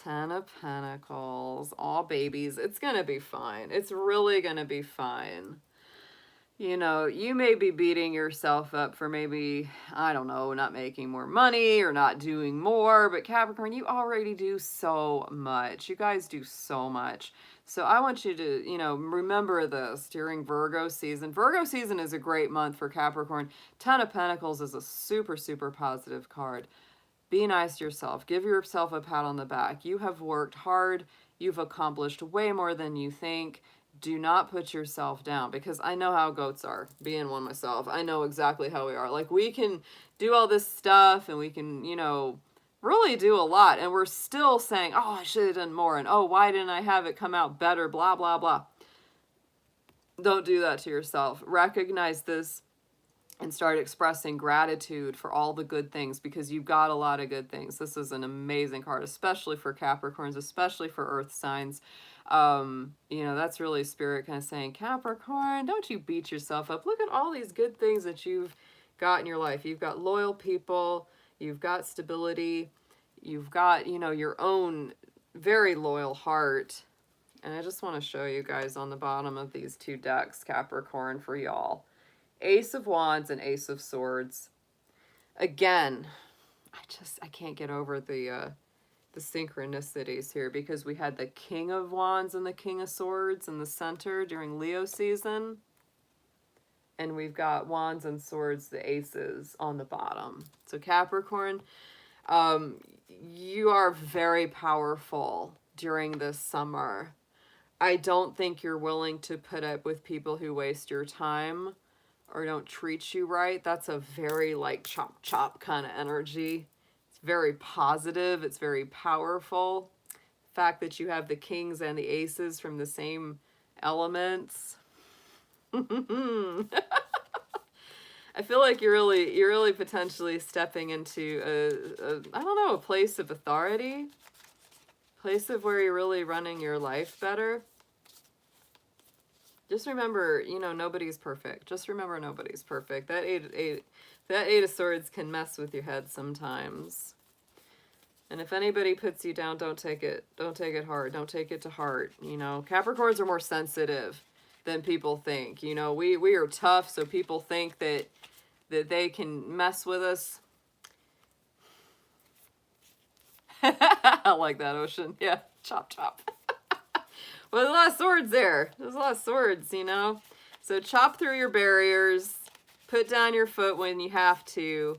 Ten of Pentacles. Aw, babies. It's going to be fine. It's really going to be fine. You know, you may be beating yourself up for maybe, I don't know, not making more money or not doing more, but Capricorn, you already do so much. You guys do so much. So I want you to, you know, remember this during Virgo season. Virgo season is a great month for Capricorn. Ten of Pentacles is a super, super positive card. Be nice to yourself. Give yourself a pat on the back. You have worked hard. You've accomplished way more than you think. Do not put yourself down, because I know how goats are, being one myself. I know exactly how we are. Like, we can do all this stuff and we can, you know, really do a lot, and we're still saying, oh, I should have done more, and oh, why didn't I have it come out better, blah, blah, blah. Don't do that to yourself. Recognize this and start expressing gratitude for all the good things, because you've got a lot of good things. This is an amazing card, especially for Capricorns, especially for earth signs. You know, that's really spirit kind of saying, Capricorn, don't you beat yourself up. Look at all these good things that you've got in your life. You've got loyal people, you've got stability, you've got, you know, your own very loyal heart. And I just want to show you guys on the bottom of these two decks, Capricorn, for y'all. Ace of Wands and Ace of Swords. Again, I can't get over the synchronicities here, because we had the King of Wands and the King of Swords in the center during Leo season. And we've got Wands and Swords, the aces, on the bottom. So Capricorn, you are very powerful during this summer. I don't think you're willing to put up with people who waste your time or don't treat you right. That's a very like chop chop kind of energy. It's very positive. It's very powerful. The fact that you have the kings and the aces from the same elements. I feel like you're really potentially stepping into I don't know, a place of authority, place of where you're really running your life better. Just remember, you know, nobody's perfect. Just remember, nobody's perfect. That eight of Swords can mess with your head sometimes. And if anybody puts you down, don't take it hard. Don't take it to heart. You know, Capricorns are more sensitive than people think. You know, we are tough, so people think that they can mess with us. I like that, Ocean. Yeah, chop chop. Well, there's a lot of swords there. There's a lot of swords, you know. So chop through your barriers. Put down your foot when you have to.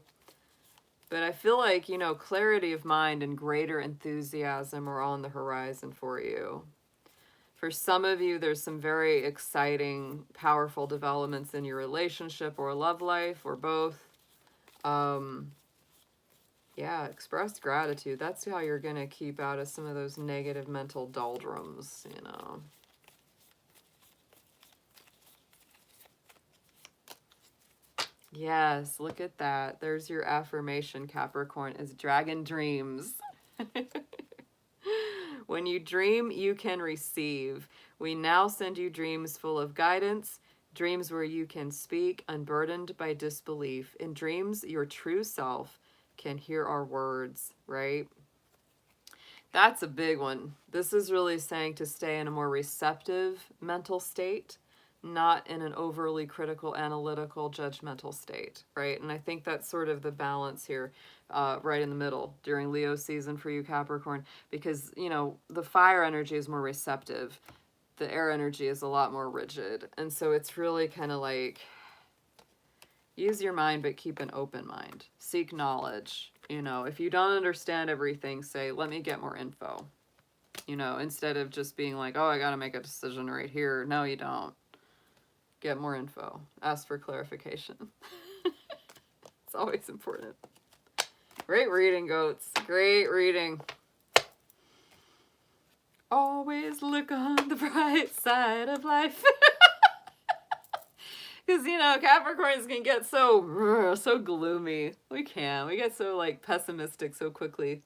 But I feel like, you know, clarity of mind and greater enthusiasm are on the horizon for you. For some of you, there's some very exciting, powerful developments in your relationship or love life or both. Yeah, express gratitude. That's how you're going to keep out of some of those negative mental doldrums, you know. Yes, look at that. There's your affirmation, Capricorn, is dragon dreams. When you dream, you can receive. We now send you dreams full of guidance, dreams where you can speak unburdened by disbelief. In dreams, your true self can hear our words, right? That's a big one. This is really saying to stay in a more receptive mental state, not in an overly critical, analytical, judgmental state, right? And I think that's sort of the balance here, right in the middle during Leo season for you, Capricorn, because, you know, the fire energy is more receptive. The air energy is a lot more rigid. And so it's really kind of like, use your mind, but keep an open mind. Seek knowledge. You know, if you don't understand everything, say, let me get more info. You know, instead of just being like, oh, I got to make a decision right here. No, you don't. Get more info. Ask for clarification. It's always important. Great reading, goats. Great reading. Always look on the bright side of life. Because, you know, Capricorns can get so gloomy. We get so, like, pessimistic so quickly.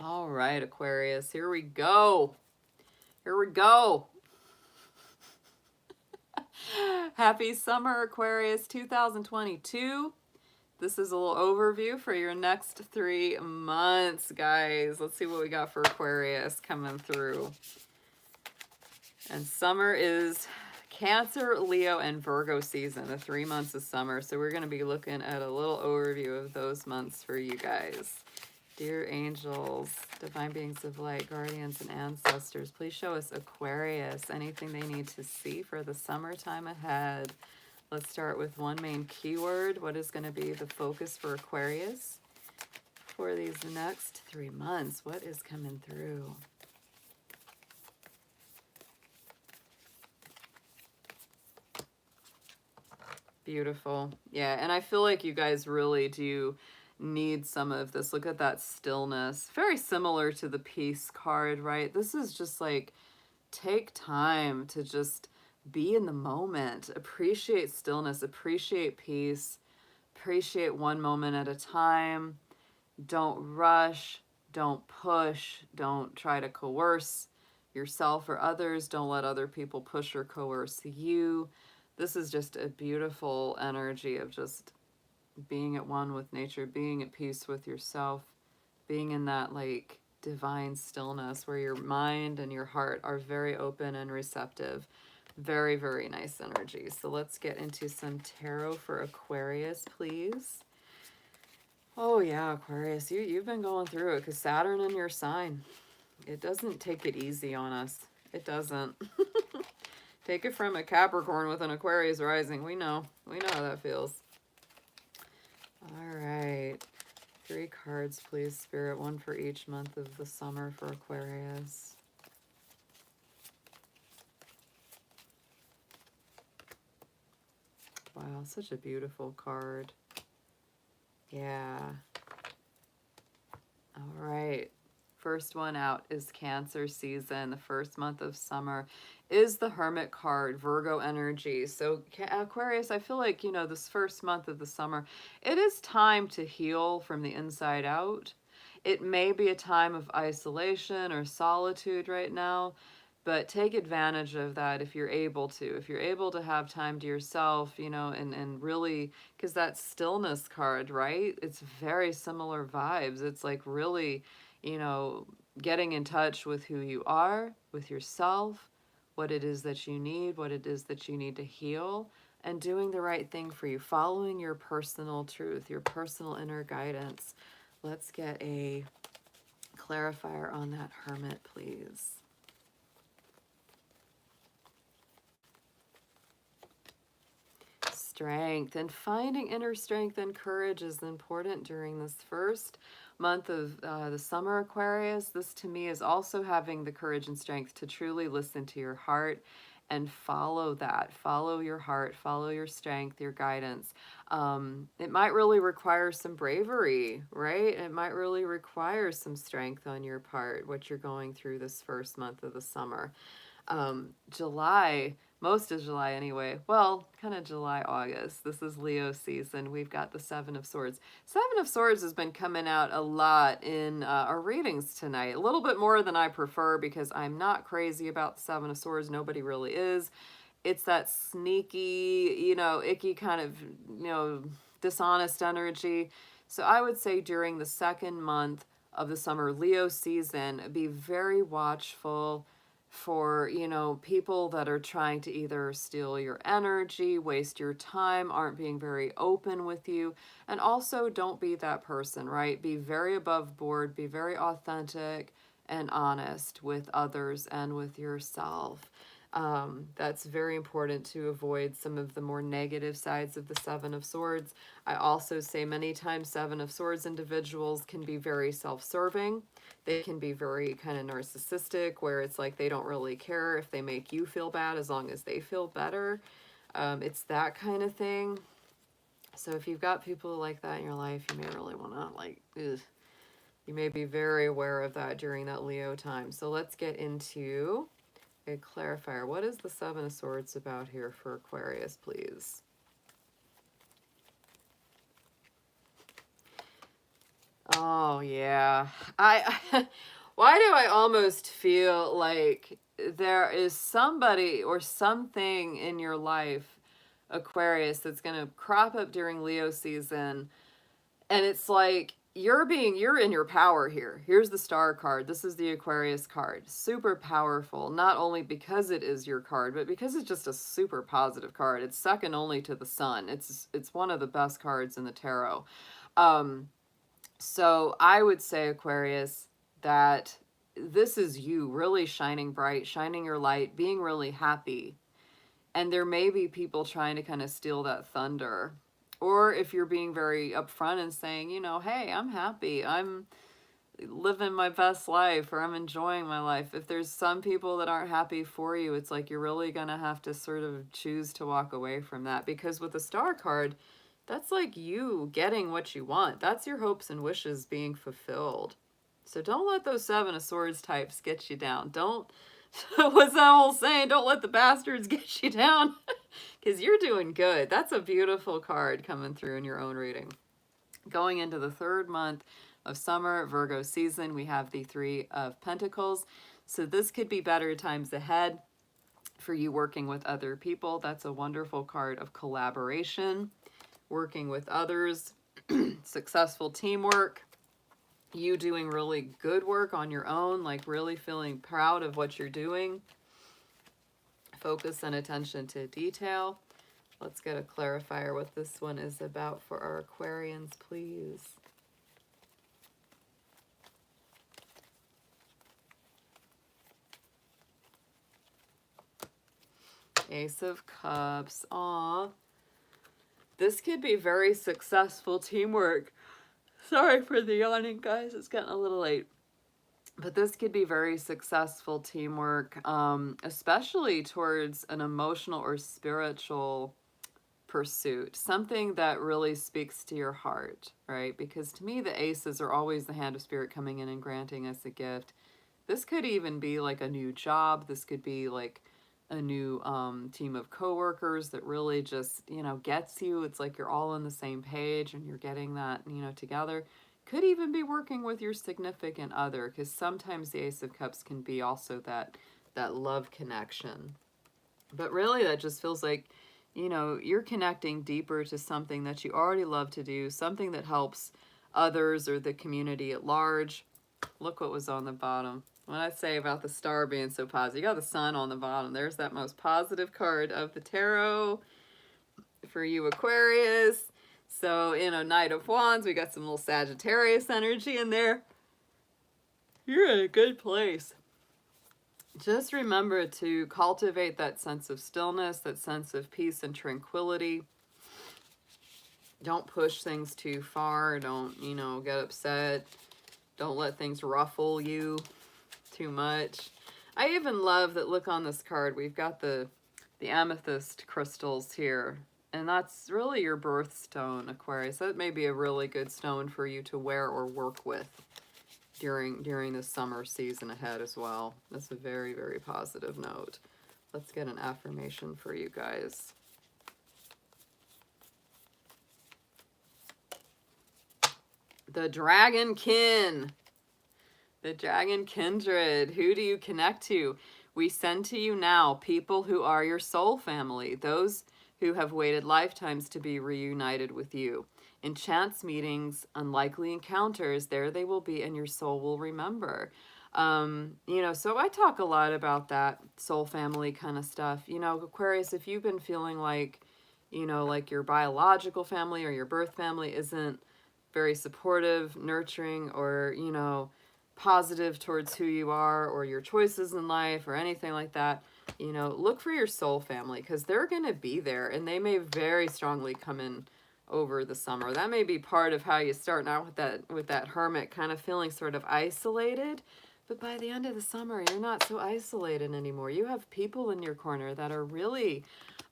All right, Aquarius, here we go. Here we go. Happy summer, Aquarius 2022. This is a little overview for your next 3 months, guys. Let's see what we got for Aquarius coming through. And summer is Cancer, Leo, and Virgo season, the 3 months of summer. So we're going to be looking at a little overview of those months for you guys. Dear angels, divine beings of light, guardians, and ancestors, please show us Aquarius anything they need to see for the summertime ahead. Let's start with one main keyword. What is going to be the focus for Aquarius for these next 3 months? What is coming through? Beautiful. Yeah, and I feel like you guys really do need some of this. Look at that stillness. Very similar to the peace card, right? This is just like, take time to just be in the moment. Appreciate stillness. Appreciate peace. Appreciate one moment at a time. Don't rush. Don't push. Don't try to coerce yourself or others. Don't let other people push or coerce you. This is just a beautiful energy of just being at one with nature, being at peace with yourself, being in that like divine stillness where your mind and your heart are very open and receptive. Very, very nice energy. So let's get into some tarot for Aquarius, please. Oh yeah, Aquarius, you've been going through it because Saturn in your sign. It doesn't take it easy on us. It doesn't. Take it from a Capricorn with an Aquarius rising. We know how that feels. All right. 3 cards, please, Spirit. 1 for each month of the summer for Aquarius. Wow, such a beautiful card. Yeah. All right. First one out is Cancer season. The first month of summer is the Hermit card, Virgo energy. So Aquarius, I feel like, you know, this first month of the summer, it is time to heal from the inside out. It may be a time of isolation or solitude right now, but take advantage of that if you're able to. If you're able to have time to yourself, you know, and really, because that stillness card, right? It's very similar vibes. It's like really, you know, getting in touch with who you are, with yourself, what it is that you need, what it is that you need to heal, and doing the right thing for you, following your personal truth, your personal inner guidance. Let's get a clarifier on that Hermit, please. Strength, and finding inner strength and courage is important during this first month of the summer, Aquarius. This to me is also having the courage and strength to truly listen to your heart and follow that. Follow your heart, follow your strength, your guidance. It might really require some bravery, right? It might really require some strength on your part, what you're going through this first month of the summer. July, most of July anyway, well, kind of July, August, this is Leo season. We've got the 7 of Swords. 7 of Swords has been coming out a lot in our readings tonight, a little bit more than I prefer because I'm not crazy about the 7 of Swords. Nobody really is. It's that sneaky, you know, icky kind of, you know, dishonest energy. So I would say during the second month of the summer, Leo season, be very watchful for, you know, people that are trying to either steal your energy, waste your time, aren't being very open with you. And also don't be that person, right? Be very above board, be very authentic and honest with others and with yourself. That's very important to avoid some of the more negative sides of the 7 of Swords. I also say many times 7 of Swords individuals can be very self-serving. They can be very kind of narcissistic, where it's like they don't really care if they make you feel bad as long as they feel better. It's that kind of thing. So if you've got people like that in your life, you may really want to like, ugh. You may be very aware of that during that Leo time. So let's get into a clarifier. What is the 7 of Swords about here for Aquarius, please? Oh, yeah. Why do I almost feel like there is somebody or something in your life, Aquarius, that's going to crop up during Leo season, and it's like you're in your power here. Here's the Star card. This is the Aquarius card. Super powerful, not only because it is your card, but because it's just a super positive card. It's second only to the Sun. It's one of the best cards in the tarot. So I would say, Aquarius, that this is you really shining bright, shining your light, being really happy. And there may be people trying to kind of steal that thunder. Or if you're being very upfront and saying, you know, hey, I'm happy, I'm living my best life, or I'm enjoying my life. If there's some people that aren't happy for you, it's like you're really going to have to sort of choose to walk away from that. Because with the Star card, that's like you getting what you want. That's your hopes and wishes being fulfilled. So don't let those 7 of Swords types get you down. Don't, what's that whole saying? Don't let the bastards get you down. Because you're doing good. That's a beautiful card coming through in your own reading. Going into the third month of summer, Virgo season, we have the 3 of Pentacles. So this could be better times ahead for you working with other people. That's a wonderful card of collaboration, working with others, successful teamwork. you doing really good work on your own, like really feeling proud of what you're doing. Focus and attention to detail. Let's get a clarifier what this one is about for our Aquarians, please. Ace of Cups. Aw. This could be very successful teamwork. Sorry for the yawning, guys. It's getting a little late. But this could be very successful teamwork, especially towards an emotional or spiritual pursuit. Something that really speaks to your heart, right? Because to me, the aces are always the hand of spirit coming in and granting us a gift. This could even be like a new job. This could be like a new team of coworkers that really just, you know, gets you. It's like you're all on the same page and you're getting that, you know, together. Could even be working with your significant other, because sometimes the Ace of Cups can be also that love connection. But really that just feels like, you know, you're connecting deeper to something that you already love to do, something that helps others or the community at large. Look what was on the bottom. What I say about the star being so positive. You got the sun on the bottom. There's that most positive card of the tarot for you Aquarius. So, you know, Knight of Wands, we got some little Sagittarius energy in there. You're in a good place. Just remember to cultivate that sense of stillness, that sense of peace and tranquility. Don't push things too far. Don't, you know, get upset. Don't let things ruffle you too much. I even love that, look on this card, we've got the amethyst crystals here. And that's really your birthstone, Aquarius. That may be a really good stone for you to wear or work with during the summer season ahead as well. That's a very, very positive note. Let's get an affirmation for you guys. The Dragonkin. The Dragon Kindred. Who do you connect to? We send to you now people who are your soul family, those who have waited lifetimes to be reunited with you. In chance meetings, unlikely encounters, there they will be and your soul will remember. You know, so I talk a lot about that soul family kind of stuff. You know, Aquarius, if you've been feeling like, you know, like your biological family or your birth family isn't very supportive, nurturing, or, you know, positive towards who you are or your choices in life or anything like that, you know, look for your soul family, because they're going to be there and they may very strongly come in over the summer. That may be part of how you start out with that hermit kind of feeling sort of isolated, but by the end of the summer you're not so isolated anymore. You have people in your corner that are really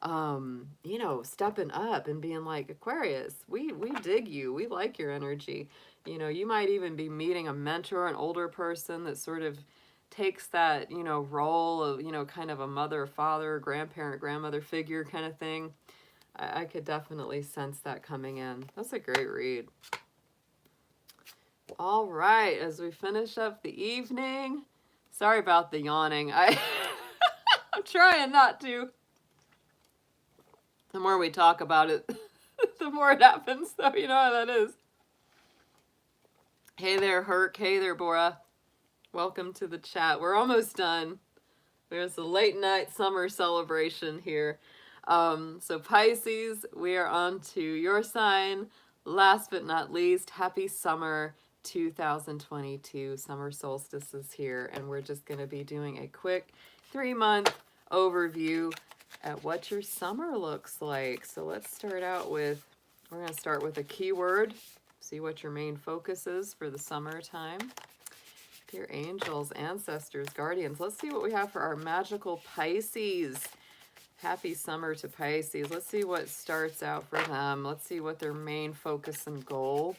you know, stepping up and being like, Aquarius, we dig you, we like your energy. You know, you might even be meeting a mentor, an older person that sort of takes that, you know, role of, you know, kind of a mother, father, grandparent, grandmother figure kind of thing. I could definitely sense that coming in. That's a great read. All right, as we finish up the evening, sorry about the yawning. I'm trying not to. The more we talk about it, the more it happens, so you know how that is. Hey there, Herc. Hey there, Bora. Welcome to the chat. We're almost done. There's a late night summer celebration here. So Pisces, we are on to your sign. Last but not least, happy summer 2022. Summer solstice is here, and we're just going to be doing a quick 3-month overview at what your summer looks like. So let's start out with, we're going to start with a keyword. See what your main focus is for the summertime. Your angels, ancestors, guardians. Let's see what we have for our magical Pisces. Happy summer to Pisces. Let's see what starts out for them. Let's see what their main focus and goal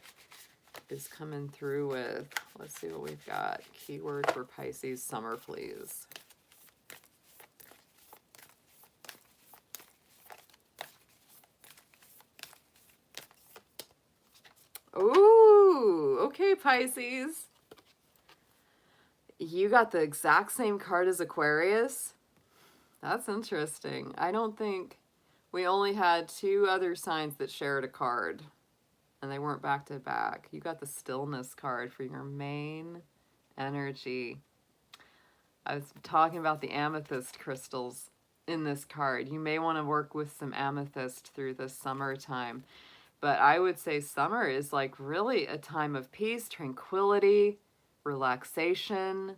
is coming through with. Let's see what we've got. Keyword for Pisces summer, please. Ooh, okay, Pisces. You got the exact same card as Aquarius. That's interesting. I don't think we only had 2 other signs that shared a card. and they weren't back to back. You got the stillness card for your main energy. I was talking about the amethyst crystals in this card. You may want to work with some amethyst through the summertime. But I would say summer is like really a time of peace, tranquility, relaxation,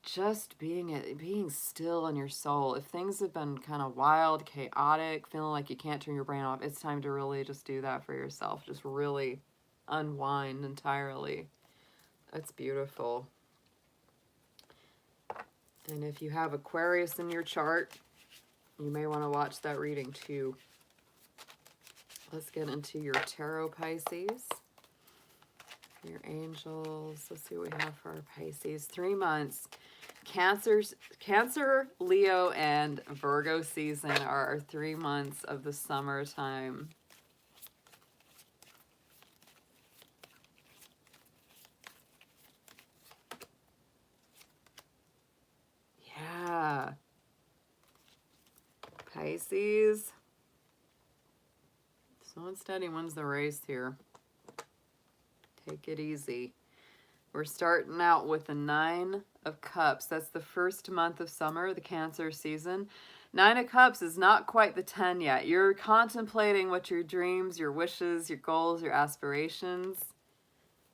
just being still in your soul. If things have been kind of wild, chaotic, feeling like you can't turn your brain off, it's time to really just do that for yourself. Just really unwind entirely. That's beautiful. And if you have Aquarius in your chart, you may want to watch that reading too. Let's get into your tarot, Pisces. Your angels. Let's see what we have for our Pisces. 3 months. Cancer, Leo, and Virgo season are our 3 months of the summertime. Yeah. Pisces. Slow and steady wins the race here. Take it easy. We're starting out with the 9 of Cups. That's the first month of summer, the Cancer season. 9 of Cups is not quite the 10 yet. You're contemplating what your dreams, your wishes, your goals, your aspirations,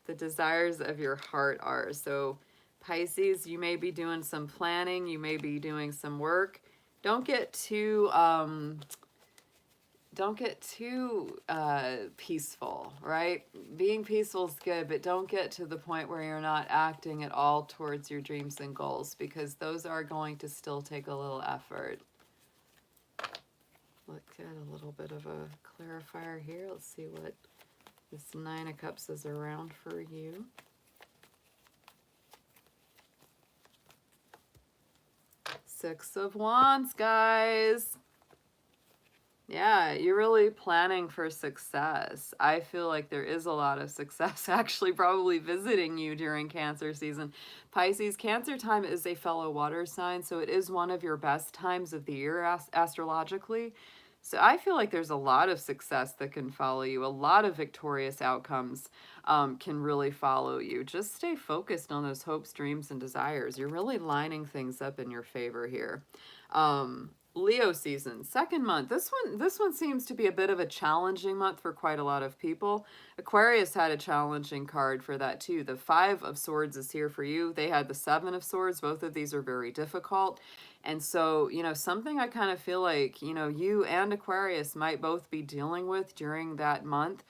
the desires of your heart are. So Pisces, you may be doing some planning. You may be doing some work. Don't get too peaceful, right? Being peaceful is good, but don't get to the point where you're not acting at all towards your dreams and goals, because those are going to still take a little effort. Look at a little bit of a clarifier here. Let's see what this 9 of Cups is around for you. Six of Wands, guys. Yeah, you're really planning for success. I feel like there is a lot of success actually probably visiting you during Cancer season. Pisces, Cancer time is a fellow water sign, so it is one of your best times of the year astrologically. So I feel like there's a lot of success that can follow you. A lot of victorious outcomes can really follow you. Just stay focused on those hopes, dreams, and desires. You're really lining things up in your favor here. Leo season, 2nd month. This one seems to be a bit of a challenging month for quite a lot of people. Aquarius had a challenging card for that too. The 5 of Swords is here for you. They had the 7 of Swords. Both of these are very difficult. And so, you know, something I kind of feel like, you know, you and Aquarius might both be dealing with during that month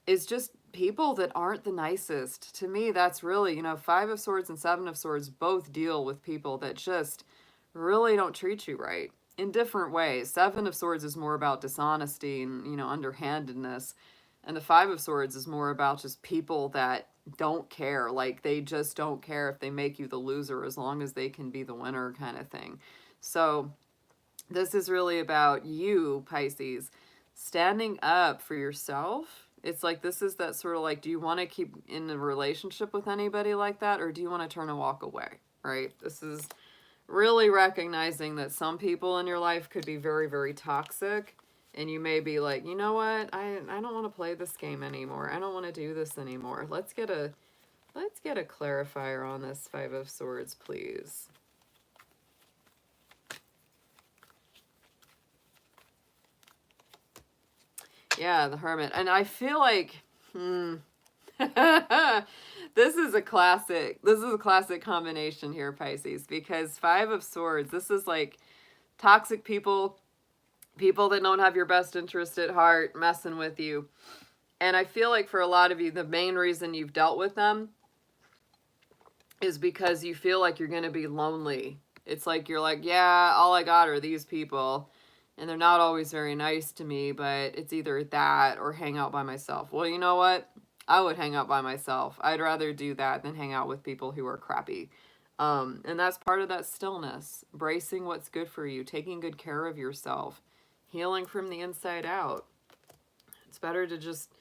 is just people that aren't the nicest. To me, that's really, you know, 5 of Swords and 7 of Swords both deal with people that just really don't treat you right in different ways. 7 of Swords is more about dishonesty and, you know, underhandedness. And the 5 of Swords is more about just people that don't care. Like, they just don't care if they make you the loser as long as they can be the winner kind of thing. So this is really about you, Pisces, standing up for yourself. It's like, this is that sort of like, do you want to keep in a relationship with anybody like that, or do you want to turn and walk away, right? This is really recognizing that some people in your life could be very, very toxic, and you may be like, you know what, I don't want to play this game anymore. I don't want to do this anymore. Let's get a clarifier on this 5 of Swords, please. Yeah, the Hermit. And I feel like this is a classic combination here, Pisces, because 5 of Swords, this is like toxic people that don't have your best interest at heart, messing with you. And I feel like for a lot of you, the main reason you've dealt with them is because you feel like you're going to be lonely. It's like, you're like, yeah, all I got are these people, and they're not always very nice to me, but it's either that or hang out by myself. Well, you know what? I would hang out by myself. I'd rather do that than hang out with people who are crappy. And that's part of that stillness, bracing what's good for you, taking good care of yourself, healing from the inside out. It's better to just,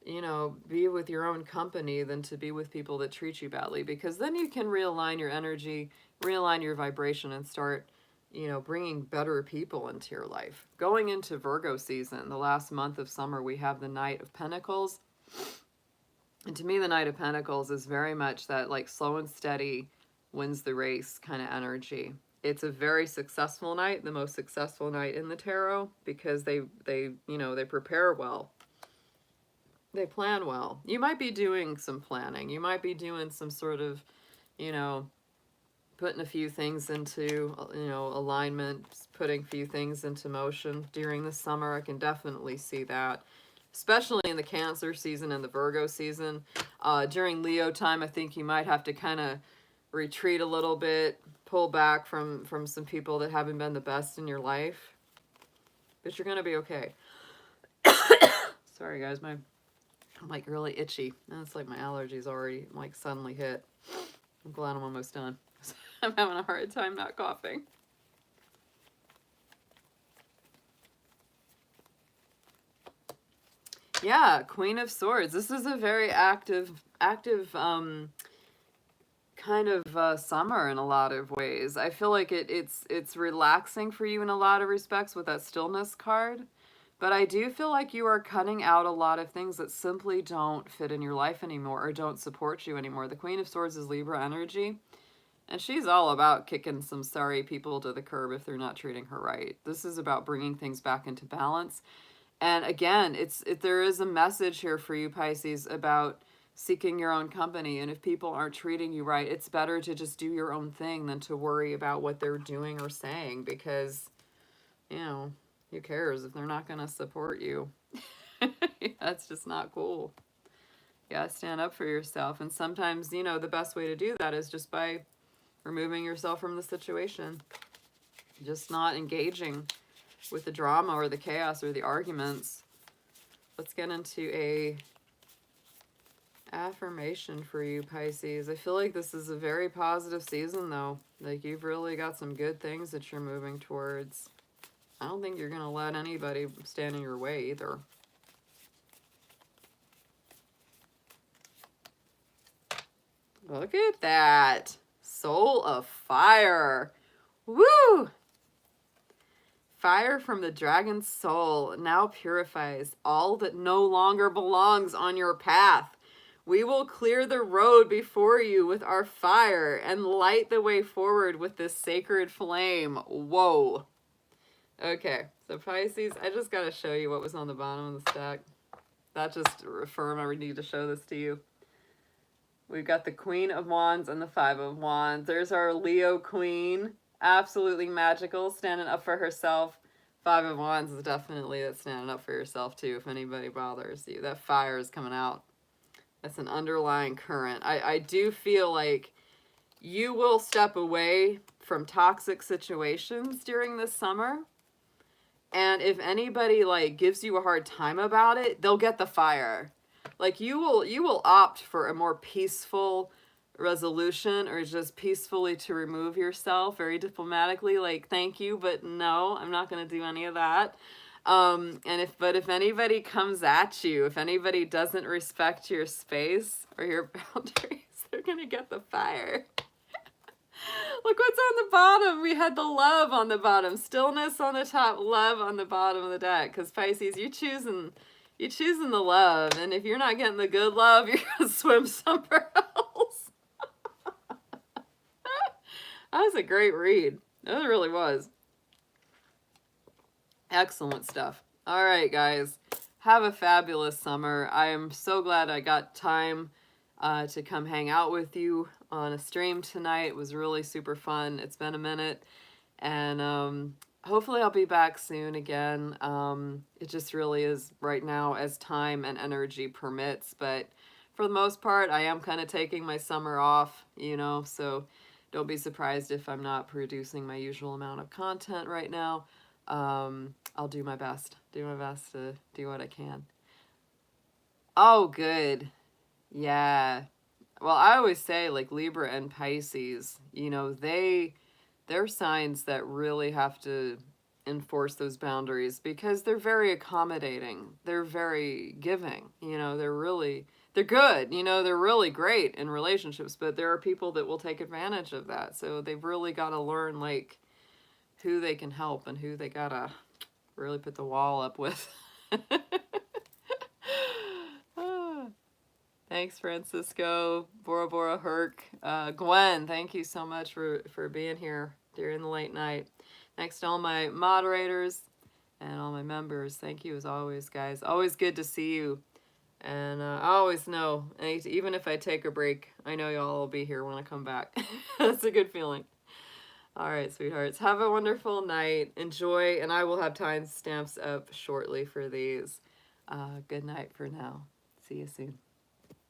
you know, be with your own company than to be with people that treat you badly, because then you can realign your energy, realign your vibration, and start, you know, bringing better people into your life. Going into Virgo season, the last month of summer, we have the Knight of Pentacles. And to me, the Knight of Pentacles is very much that like slow and steady wins the race kind of energy. It's a very successful night, the most successful night in the tarot, because they you know, they prepare well. They plan well. You might be doing some planning. You might be doing some sort of, you know, putting a few things into, you know, alignment, putting a few things into motion during the summer. I can definitely see that, especially in the Cancer season and the Virgo season. During Leo time, I think you might have to kind of retreat a little bit, pull back from some people that haven't been the best in your life. But you're going to be okay. Sorry, guys. I'm like really itchy. And it's like my allergies already like suddenly hit. I'm glad I'm almost done. I'm having a hard time not coughing. Yeah, Queen of Swords. This is a very active kind of summer in a lot of ways. I feel like it's relaxing for you in a lot of respects with that stillness card. But I do feel like you are cutting out a lot of things that simply don't fit in your life anymore or don't support you anymore. The Queen of Swords is Libra energy. And she's all about kicking some sorry people to the curb if they're not treating her right. This is about bringing things back into balance. And again, there is a message here for you, Pisces, about seeking your own company. And if people aren't treating you right, it's better to just do your own thing than to worry about what they're doing or saying, because, you know, who cares if they're not going to support you? That's just not cool. You gotta stand up for yourself. And sometimes, you know, the best way to do that is just by removing yourself from the situation. Just not engaging with the drama or the chaos or the arguments. Let's get into a affirmation for you, Pisces. I feel like this is a very positive season, though. Like, you've really got some good things that you're moving towards. I don't think you're going to let anybody stand in your way either. Look at that. Soul of Fire. Woo! Fire from the dragon's soul now purifies all that no longer belongs on your path. We will clear the road before you with our fire and light the way forward with this sacred flame. Whoa. Okay, so Pisces, I just got to show you what was on the bottom of the stack. That just affirmed I need to show this to you. We've got the Queen of Wands and the Five of Wands. There's our Leo Queen. Absolutely magical, standing up for herself. Five of Wands is definitely that standing up for yourself too, if anybody bothers you. That fire is coming out. That's an underlying current. I do feel like you will step away from toxic situations during this summer. And if anybody like gives you a hard time about it, they'll get the fire. Like you will opt for a more peaceful resolution, or just peacefully to remove yourself very diplomatically, like thank you, but no, I'm not going to do any of that. And if anybody comes at you, if anybody doesn't respect your space or your boundaries, they're going to get the fire. Look what's on the bottom. We had the love on the bottom, stillness on the top, love on the bottom of the deck. Because Pisces, you're choosing the love, and if you're not getting the good love, you're gonna swim somewhere else. That was a great read. That really was. Excellent stuff. All right, guys. Have a fabulous summer. I am so glad I got time to come hang out with you on a stream tonight. It was really super fun. It's been a minute, and hopefully I'll be back soon again. It just really is right now as time and energy permits, but for the most part, I am kind of taking my summer off, you know, so don't be surprised if I'm not producing my usual amount of content right now. I'll do my best to do what I can. Oh, good. Yeah. Well, I always say, like, Libra and Pisces, you know, they're signs that really have to enforce those boundaries because they're very accommodating. They're very giving. You know, they're good. You know, they're really great in relationships, but there are people that will take advantage of that. So they've really got to learn, like, who they can help and who they got to really put the wall up with. Thanks, Francisco, Bora Bora Herc. Gwen, thank you so much for being here during the late night. Thanks to all my moderators and all my members. Thank you as always, guys. Always good to see you. And I always know, even if I take a break, I know y'all will be here when I come back. That's a good feeling. All right, sweethearts. Have a wonderful night. Enjoy, and I will have timestamps up shortly for these. Good night for now. See you soon.